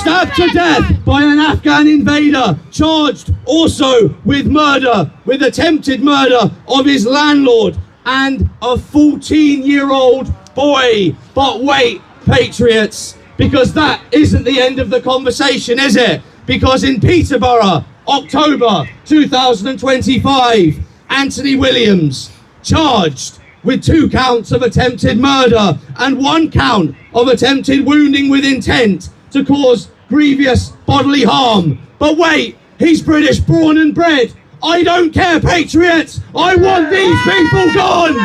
stabbed to death by an Afghan invader, charged also with murder, with attempted murder of his landlord and a 14-year-old boy. But wait, patriots, because that isn't the end of the conversation, is it? Because in Peterborough, October 2025, Anthony Williams, charged with 2 counts of attempted murder and 1 count of attempted wounding with intent to cause grievous bodily harm. But wait, he's British born and bred. I don't care, patriots. I want these people gone.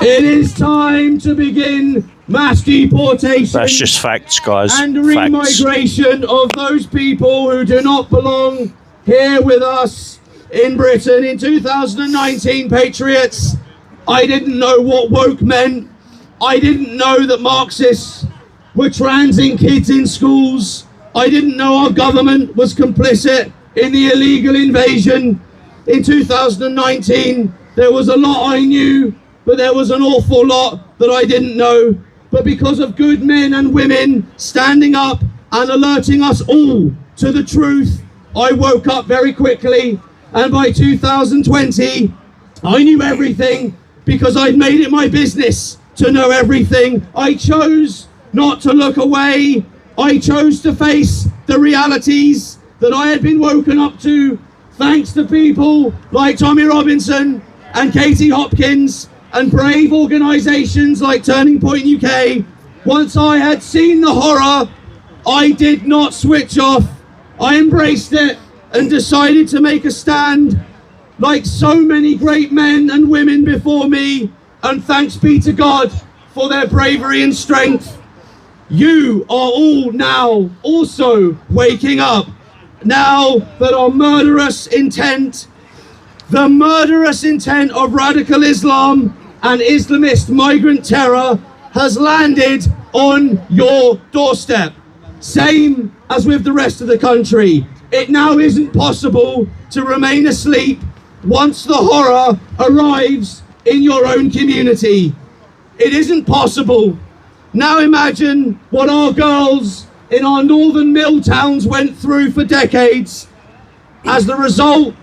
It is time to begin mass deportation. That's just facts, guys. And remigration of those people who do not belong here with us in Britain. In 2019, patriots, I didn't know what woke meant. I didn't know that Marxists were transing kids in schools. I didn't know our government was complicit in the illegal invasion. In 2019, there was a lot I knew, but there was an awful lot that I didn't know. But because of good men and women standing up and alerting us all to the truth, I woke up very quickly, and by 2020, I knew everything because I'd made it my business to know everything. I chose not to look away. I chose to face the realities that I had been woken up to, thanks to people like Tommy Robinson and Katie Hopkins and brave organisations like Turning Point UK. Once I had seen the horror, I did not switch off. I embraced it and decided to make a stand, like so many great men and women before me, and thanks be to God for their bravery and strength. You are all now also waking up, now that our murderous intent, the murderous intent of radical Islam and Islamist migrant terror has landed on your doorstep. Same as with the rest of the country. It now isn't possible to remain asleep once the horror arrives in your own community. It isn't possible. Now imagine what our girls in our northern mill towns went through for decades as the result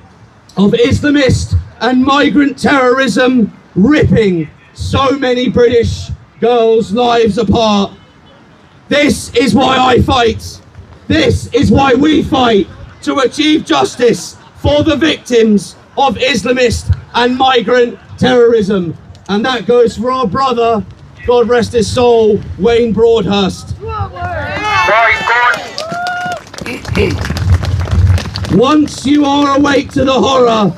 of Islamist and migrant terrorism ripping so many British girls' lives apart. This is why I fight. This is why we fight, to achieve justice for the victims of Islamist and migrant terrorism. And that goes for our brother, God rest his soul, Wayne Broadhurst. Once you are awake to the horror,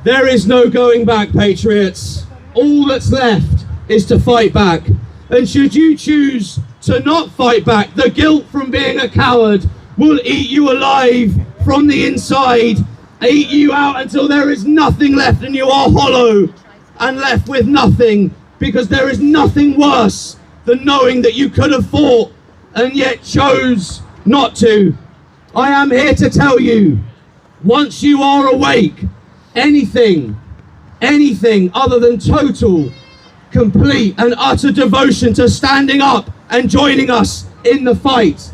there is no going back, patriots. All that's left is to fight back. And should you choose to not fight back, the guilt from being a coward will eat you alive from the inside, eat you out until there is nothing left and you are hollow and left with nothing, because there is nothing worse than knowing that you could have fought and yet chose not to. I am here to tell you, once you are awake, anything other than total, complete and utter devotion to standing up and joining us in the fight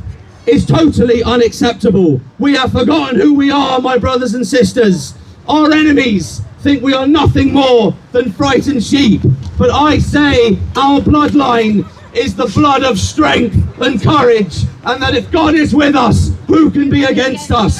is totally unacceptable. We have forgotten who we are, my brothers and sisters. Our enemies think we are nothing more than frightened sheep. But I say our bloodline is the blood of strength and courage, and that if God is with us, who can be against us?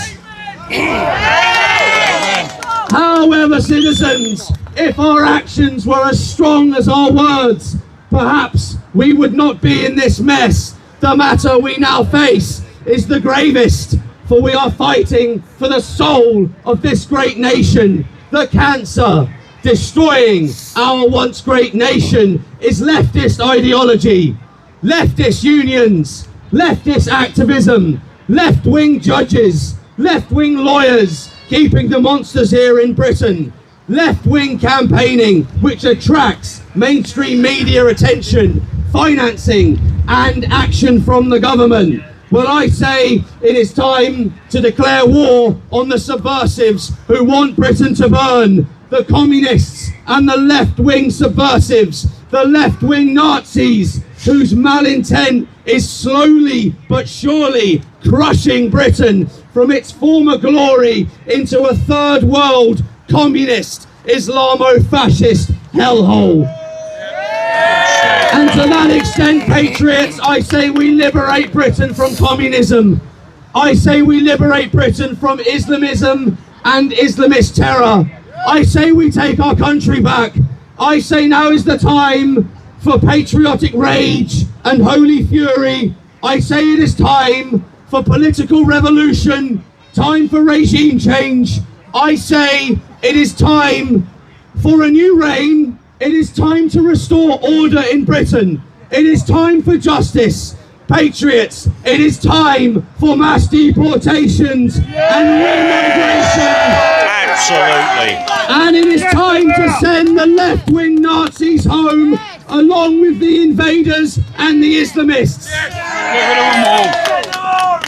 However, citizens, if our actions were as strong as our words, perhaps we would not be in this mess. The matter we now face is the gravest, for we are fighting for the soul of this great nation. The cancer destroying our once great nation is leftist ideology, leftist unions, leftist activism, left-wing judges, left-wing lawyers keeping the monsters here in Britain, left-wing campaigning which attracts mainstream media attention, financing and action from the government. Well, I say it is time to declare war on the subversives who want Britain to burn, the communists and the left-wing subversives, the left-wing Nazis whose malintent is slowly but surely crushing Britain from its former glory into a third world communist Islamo-fascist hellhole. And to that extent, patriots, I say we liberate Britain from communism. I say we liberate Britain from Islamism and Islamist terror. I say we take our country back. I say now is the time for patriotic rage and holy fury. I say it is time for political revolution, time for regime change. I say it is time for a new reign. It is time to restore order in Britain. It is time for justice. Patriots, it is time for mass deportations and remigration. Absolutely. And it is time to send the left-wing Nazis home, along with the invaders and the Islamists.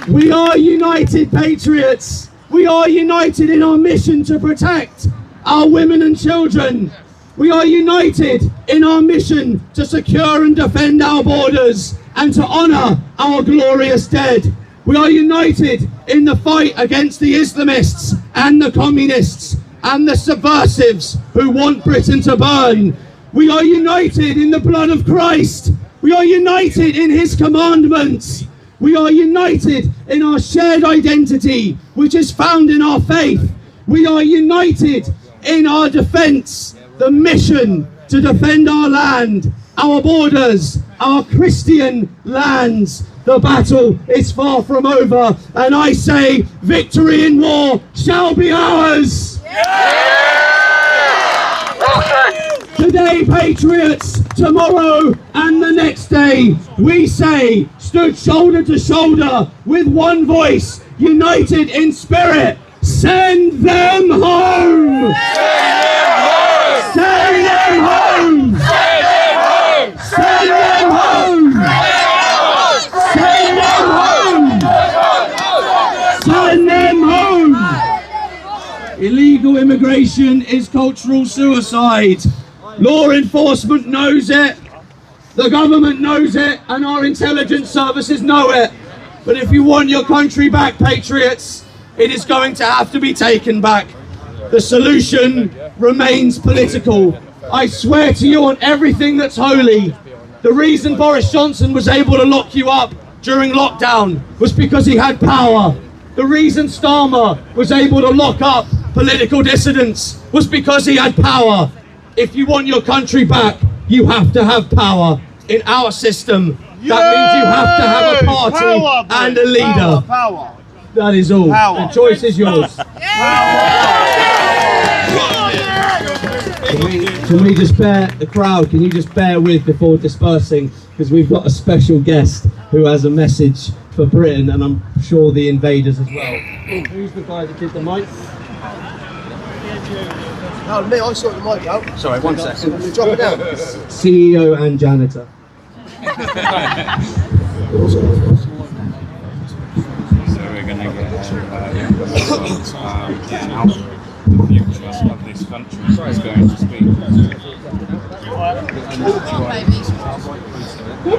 We are united, Patriots. We are united in our mission to protect our women and children. We are united in our mission to secure and defend our borders and to honour our glorious dead. We are united in the fight against the Islamists and the communists and the subversives who want Britain to burn. We are united in the blood of Christ. We are united in his commandments. We are united in our shared identity, which is found in our faith. We are united in our defence, the mission to defend our land, our borders, our Christian lands. The battle is far from over, and I say victory in war shall be ours. Today, Patriots, tomorrow and the next day, we say, stood shoulder to shoulder with one voice, united in spirit, send them home! Send them home! Send them home! Send them home! Send them home! Send them home! Illegal immigration is cultural suicide. Law enforcement knows it, the government knows it, and our intelligence services know it. But if you want your country back, Patriots, it is going to have to be taken back. The solution remains political. I swear to you on everything that's holy, the reason Boris Johnson was able to lock you up during lockdown was because he had power. The reason Starmer was able to lock up political dissidents was because he had power. If you want your country back, you have to have power. In our system, that means you have to have a party and a leader. Power. That is all. The choice is yours. Can we just bear, the crowd, can you just bear with before dispersing? Because we've got a special guest who has a message for Britain, and I'm sure the invaders as well. Who's the guy that did the mic? No, me, I sorted the mic out. Sorry, 1 second. You drop it down. CEO and janitor. So we're going to get out the future of this country is going to speak.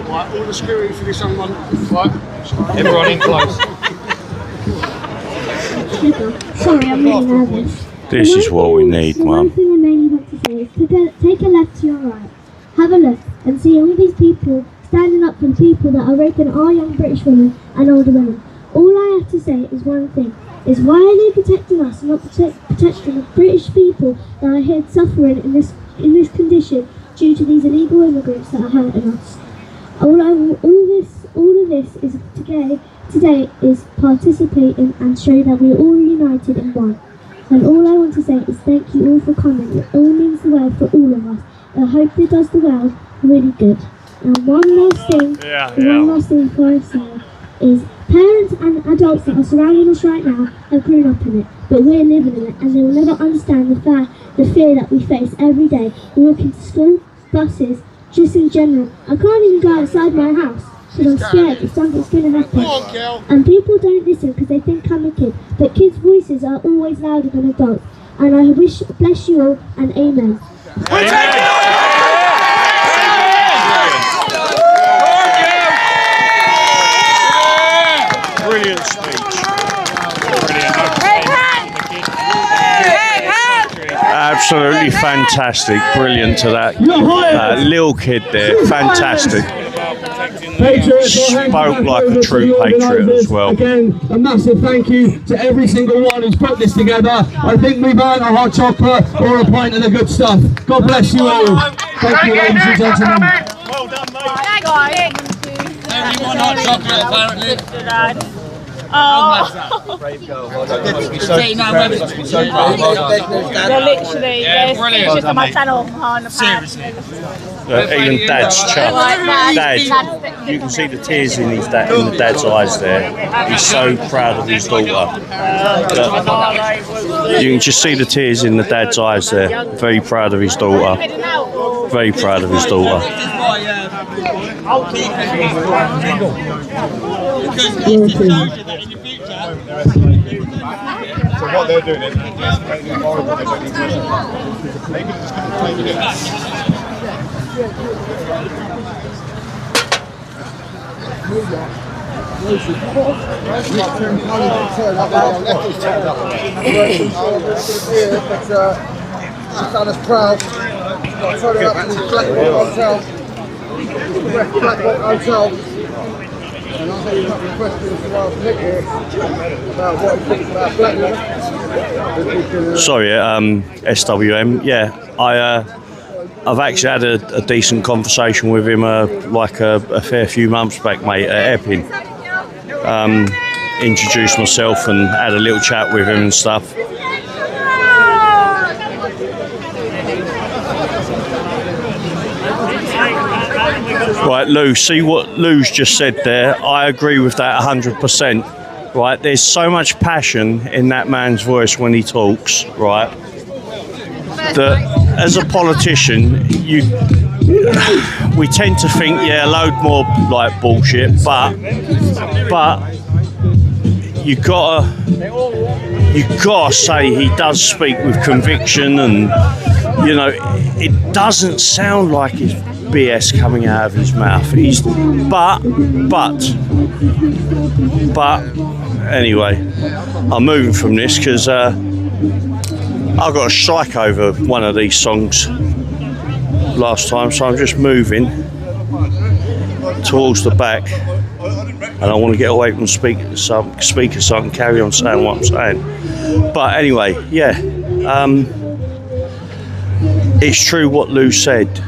Right, all the security for this young one. Right. Everyone in close. Sorry, I'm really nervous. This is what we need, One Mum. thing I mainly want to say is to take a left to your right. Have a look and see all these people standing up for the people that are raping our young British women and older women. All I have to say is one thing, is why are they protecting us and not protecting the British people that are here suffering in this condition due to these illegal immigrants that are hurting us? All of this is today is participating and show that we're all united in one. And all I want to say is thank you all for coming. It all means the world for all of us. I hope it does the world really good. And one last thing before I say is parents and adults that are surrounding us right now have grown up in it, but we're living in it, and they will never understand the fear that we face every day. Walking to school, buses, just in general. I can't even go outside my house because I'm scared if something's going to happen. And people don't listen because they think I'm a kid, but kids' voices are always louder than adults. And I bless you all, and amen. Brilliant speech. Absolutely fantastic. Brilliant to that little kid there. Fantastic. Spoke like a true patriot as well. Again, a massive thank you to every single one who's put this together. I think we've earned a hot chocolate or a pint of the good stuff. God bless you all. Thank you, ladies and gentlemen. Well done, mate. Only one hot chocolate, apparently. Oh. Brave girl. Well They're done. literally, there's pictures on my channel on the past. Even Dad's chuffed. Dad, you can see the tears in his in the dad's eyes there. He's so proud of his daughter. You can just see the tears in the dad's eyes there. Very proud of his daughter. Very proud of his daughter. Because it's disclosure that in the future. So what they're doing is making it horrible. They don't exist. They could just take it back. She's done us proud. Turn it up to the Black Hotel. And I'll have a couple of questions to ask Nick here about what he thinks about black women. Sorry, SWM. Yeah, I've actually had a decent conversation with him like a fair few months back, mate, at Epping. Introduced myself and had a little chat with him and stuff. Right, Lou, see what Lou's just said there? I agree with that 100%. Right, there's so much passion in that man's voice when he talks, right? That as a politician, we tend to think, yeah, a load more like bullshit, but you gotta say he does speak with conviction, and you know, it doesn't sound like it's BS coming out of his mouth. But anyway, I'm moving from this because I got a strike over one of these songs last time, so I'm just moving towards the back, and I want to get away from speaker so I can carry on saying what I'm saying. But anyway, yeah, it's true what Lou said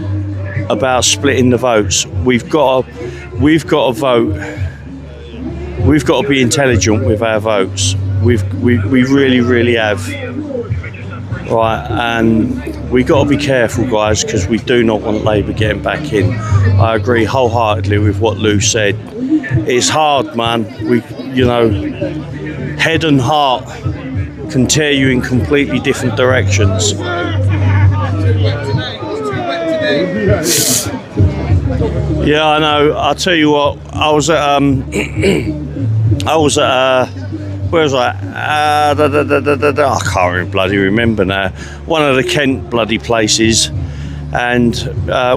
about splitting the votes. We've got to vote. We've got to be intelligent with our votes. We really have. Right, and we got to be careful, guys, because we do not want Labour getting back in. I agree wholeheartedly with what Lou said. It's hard, man. Head and heart can tear you in completely different directions. Yeah, I know. I'll tell you what. I was at where was I? I can't even bloody remember now. One of the Kent bloody places, and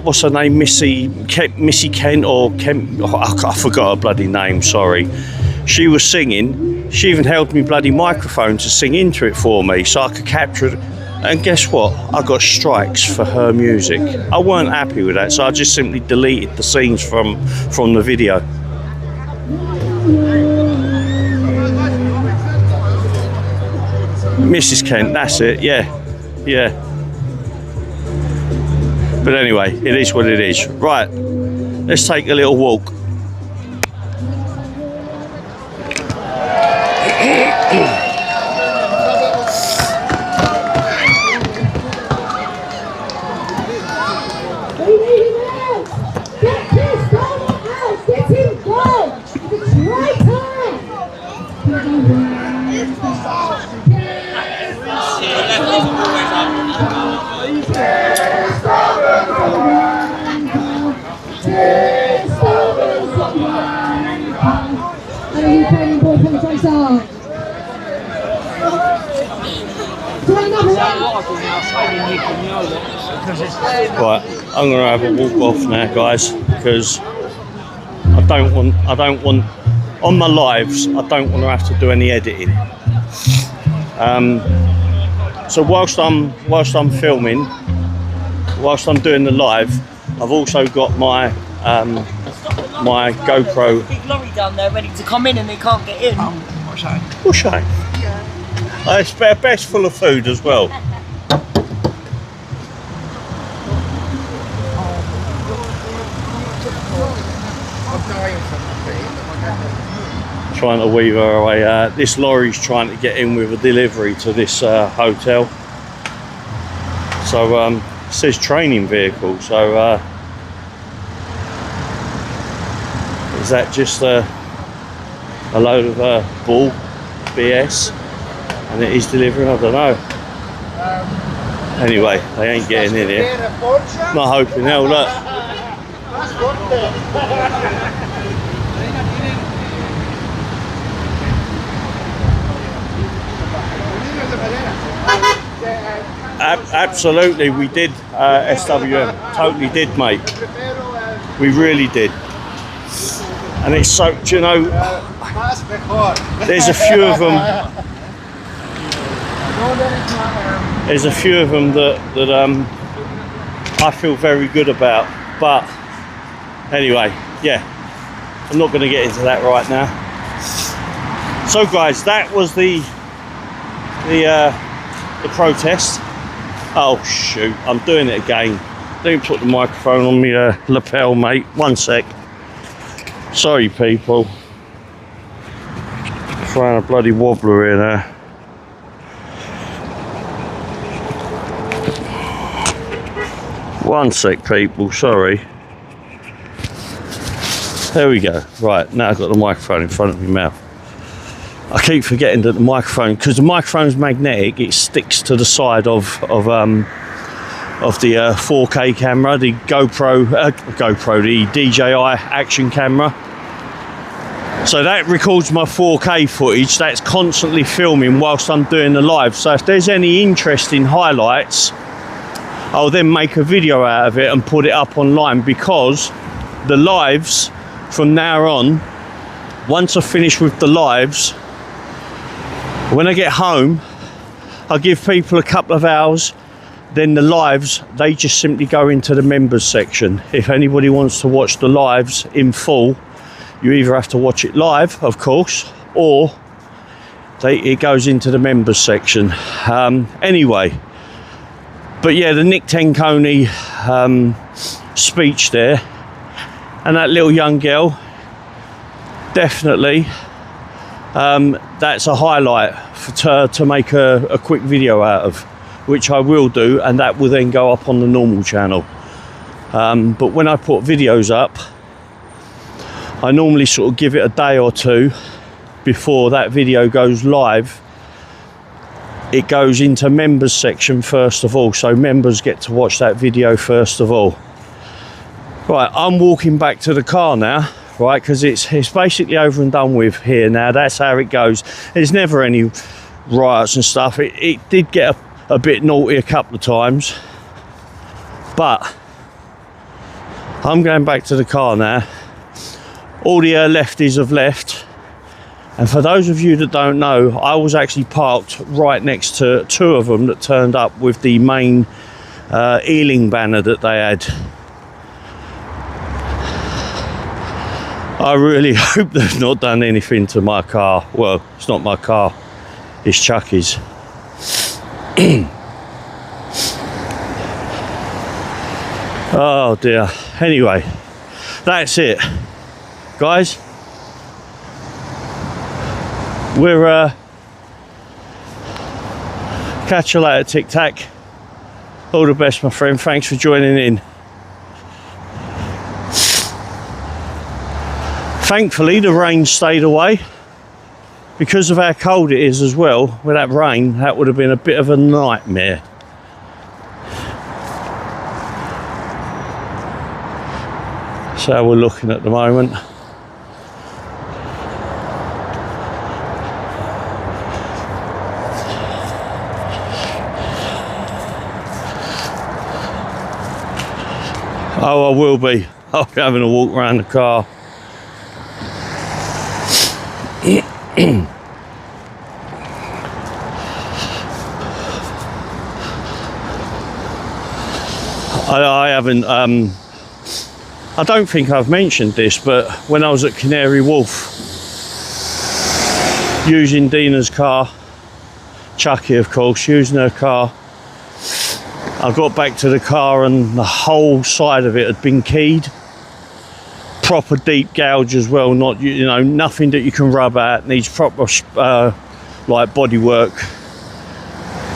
what's her name? Missy Kent or Kent? Oh, I forgot her bloody name. Sorry. She was singing. She even held me bloody microphone to sing into it for me, so I could capture it. And guess what? I got strikes for her music. I weren't happy with that, so I just simply deleted the scenes from the video. Mrs. Kent, that's it, yeah. But anyway, it is what it is. Right, let's take a little walk. Right, I'm going to have a walk off now, guys, because I don't want on my lives, I don't want to have to do any editing. So whilst I'm filming, whilst I'm doing the live, I've also got my my GoPro. Big lorry down there ready to come in and they can't get in. What shame? It's best full of food as well. trying to weave her way out. This lorry's trying to get in with a delivery to this hotel. So it says training vehicle, so is that just a load of bull BS and it is delivering? I don't know. Anyway, they ain't getting in here. Not hoping hell, look. Absolutely, we did, SWM. Totally did, mate. We really did. And it's so, do you know, there's a few of them. There's a few of them that I feel very good about. But anyway, yeah, I'm not going to get into that right now. So, guys, that was the protest. Oh shoot, I'm doing it again. Let me put the microphone on my lapel, mate. 1 sec. Sorry, people. Throwing a bloody wobbler in there. One sec, people. Sorry. There we go. Right, now I've got the microphone in front of my mouth. I keep forgetting that the microphone, because the microphone's magnetic, it sticks to the side of the 4K camera, the GoPro, the DJI action camera. So that records my 4K footage. That's constantly filming whilst I'm doing the live. So if there's any interesting highlights, I'll then make a video out of it and put it up online, because the lives from now on, once I finish with the lives, when I get home, I'll give people a couple of hours, then the lives, they just simply go into the members section. If anybody wants to watch the lives in full, you either have to watch it live, of course, or it goes into the members section. Anyway, but yeah, the Nick Tenconi speech there, and that little young girl, definitely, that's a highlight to make a quick video out of, which I will do, and that will then go up on the normal channel. But when I put videos up, I normally sort of give it a day or two before that video goes live. It goes into members section first of all, so members get to watch that video first of all. Right, I'm walking back to the car now, right, because it's basically over and done with here now. That's how it goes. There's never any riots and stuff. It did get a bit naughty a couple of times, but I'm going back to the car now. All the lefties have left, and for those of you that don't know, I was actually parked right next to two of them that turned up with the main Ealing banner that they had. I really hope they've not done anything to my car. Well, it's not my car, it's Chucky's. Oh dear. Anyway, that's it, guys. We're catch you later, Tic Tac. All the best, my friend. Thanks for joining in. Thankfully, the rain stayed away. Because of how cold it is as well, with that rain, that would have been a bit of a nightmare. That's how we're looking at the moment. Oh, I will be. I'll be having a walk around the car. I haven't, I don't think I've mentioned this, but when I was at Canary Wharf using Dina's car, Chucky of course, using her car, I got back to the car and the whole side of it had been keyed. proper deep gouge as well, not, you know, nothing that you can rub out. Needs proper like body work,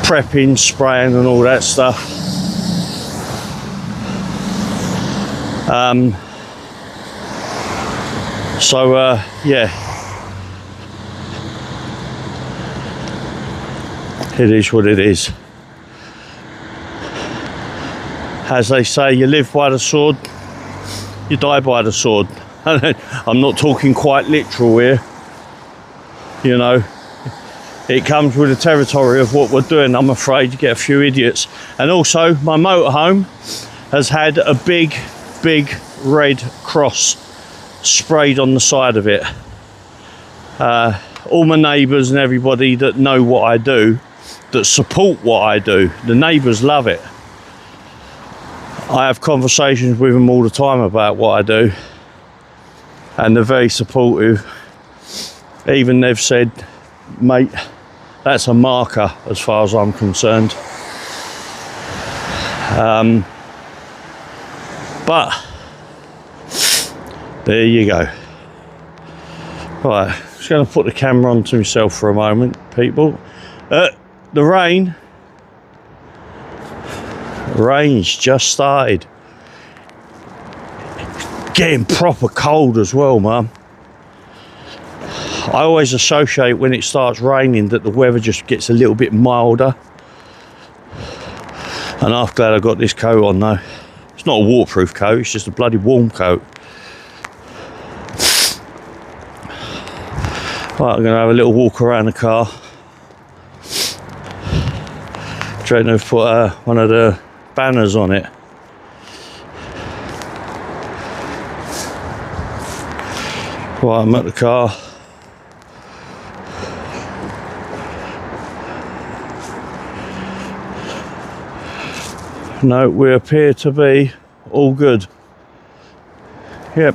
prepping, spraying and all that stuff. Yeah, it is what it is. As they say, you live by the sword, you die by the sword. I'm not talking quite literal here, you know. It comes with the territory of what we're doing. I'm afraid you get a few idiots. And also, my motorhome has had a big red cross sprayed on the side of it. All my neighbours and everybody that know what I do, that support what I do, the neighbours love it. I have conversations with them all the time about what I do, and they're very supportive. Even they've said, mate, that's a marker as far as I'm concerned. But there you go. Right, just going to put the camera onto myself for a moment, people. The rain's just started. Getting proper cold as well, man. I always associate when it starts raining that the weather just gets a little bit milder. And I'm glad I got this coat on though. It's not a waterproof coat, it's just a bloody warm coat. Right, I'm going to have a little walk around the car. Drayton have put one of the banners on it. Right, I'm at the car. No, we appear to be all good. Yep.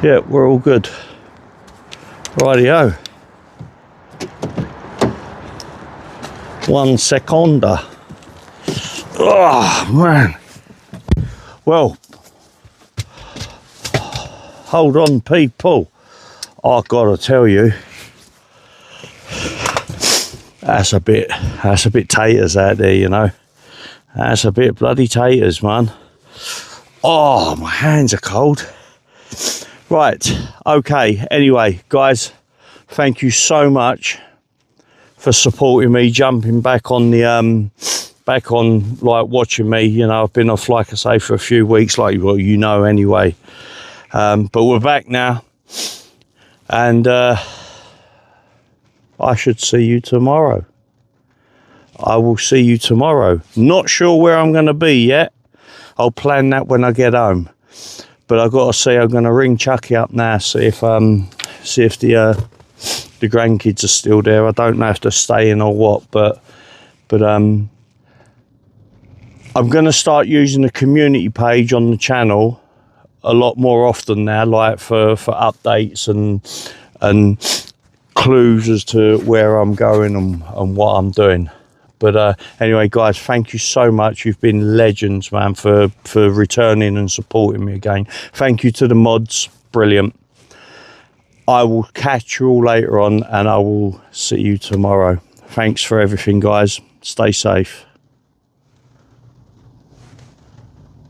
Yep, we're all good. Rightio. 1 seconda. Oh man. Well, hold on, people. I gotta tell you, that's a bit taters out there, you know. That's a bit bloody taters, man. Oh, my hands are cold. Right, okay. Anyway, guys, thank you so much for supporting me, jumping back on the like watching me. You know, I've been off, like I say, for a few weeks, like, well, you know anyway. But we're back now, and I should see you tomorrow. I will see you tomorrow. Not sure where I'm going to be yet. I'll plan that when I get home. But I've got to see. I'm going to ring Chucky up now, see if the grandkids are still there. I don't know if they're staying or what, but I'm going to start using the community page on the channel a lot more often now, like for updates and clues as to where I'm going and what I'm doing. But anyway, guys, thank you so much. You've been legends, man, for returning and supporting me again. Thank you to the mods. Brilliant. I will catch you all later on, and I will see you tomorrow. Thanks for everything, guys. Stay safe.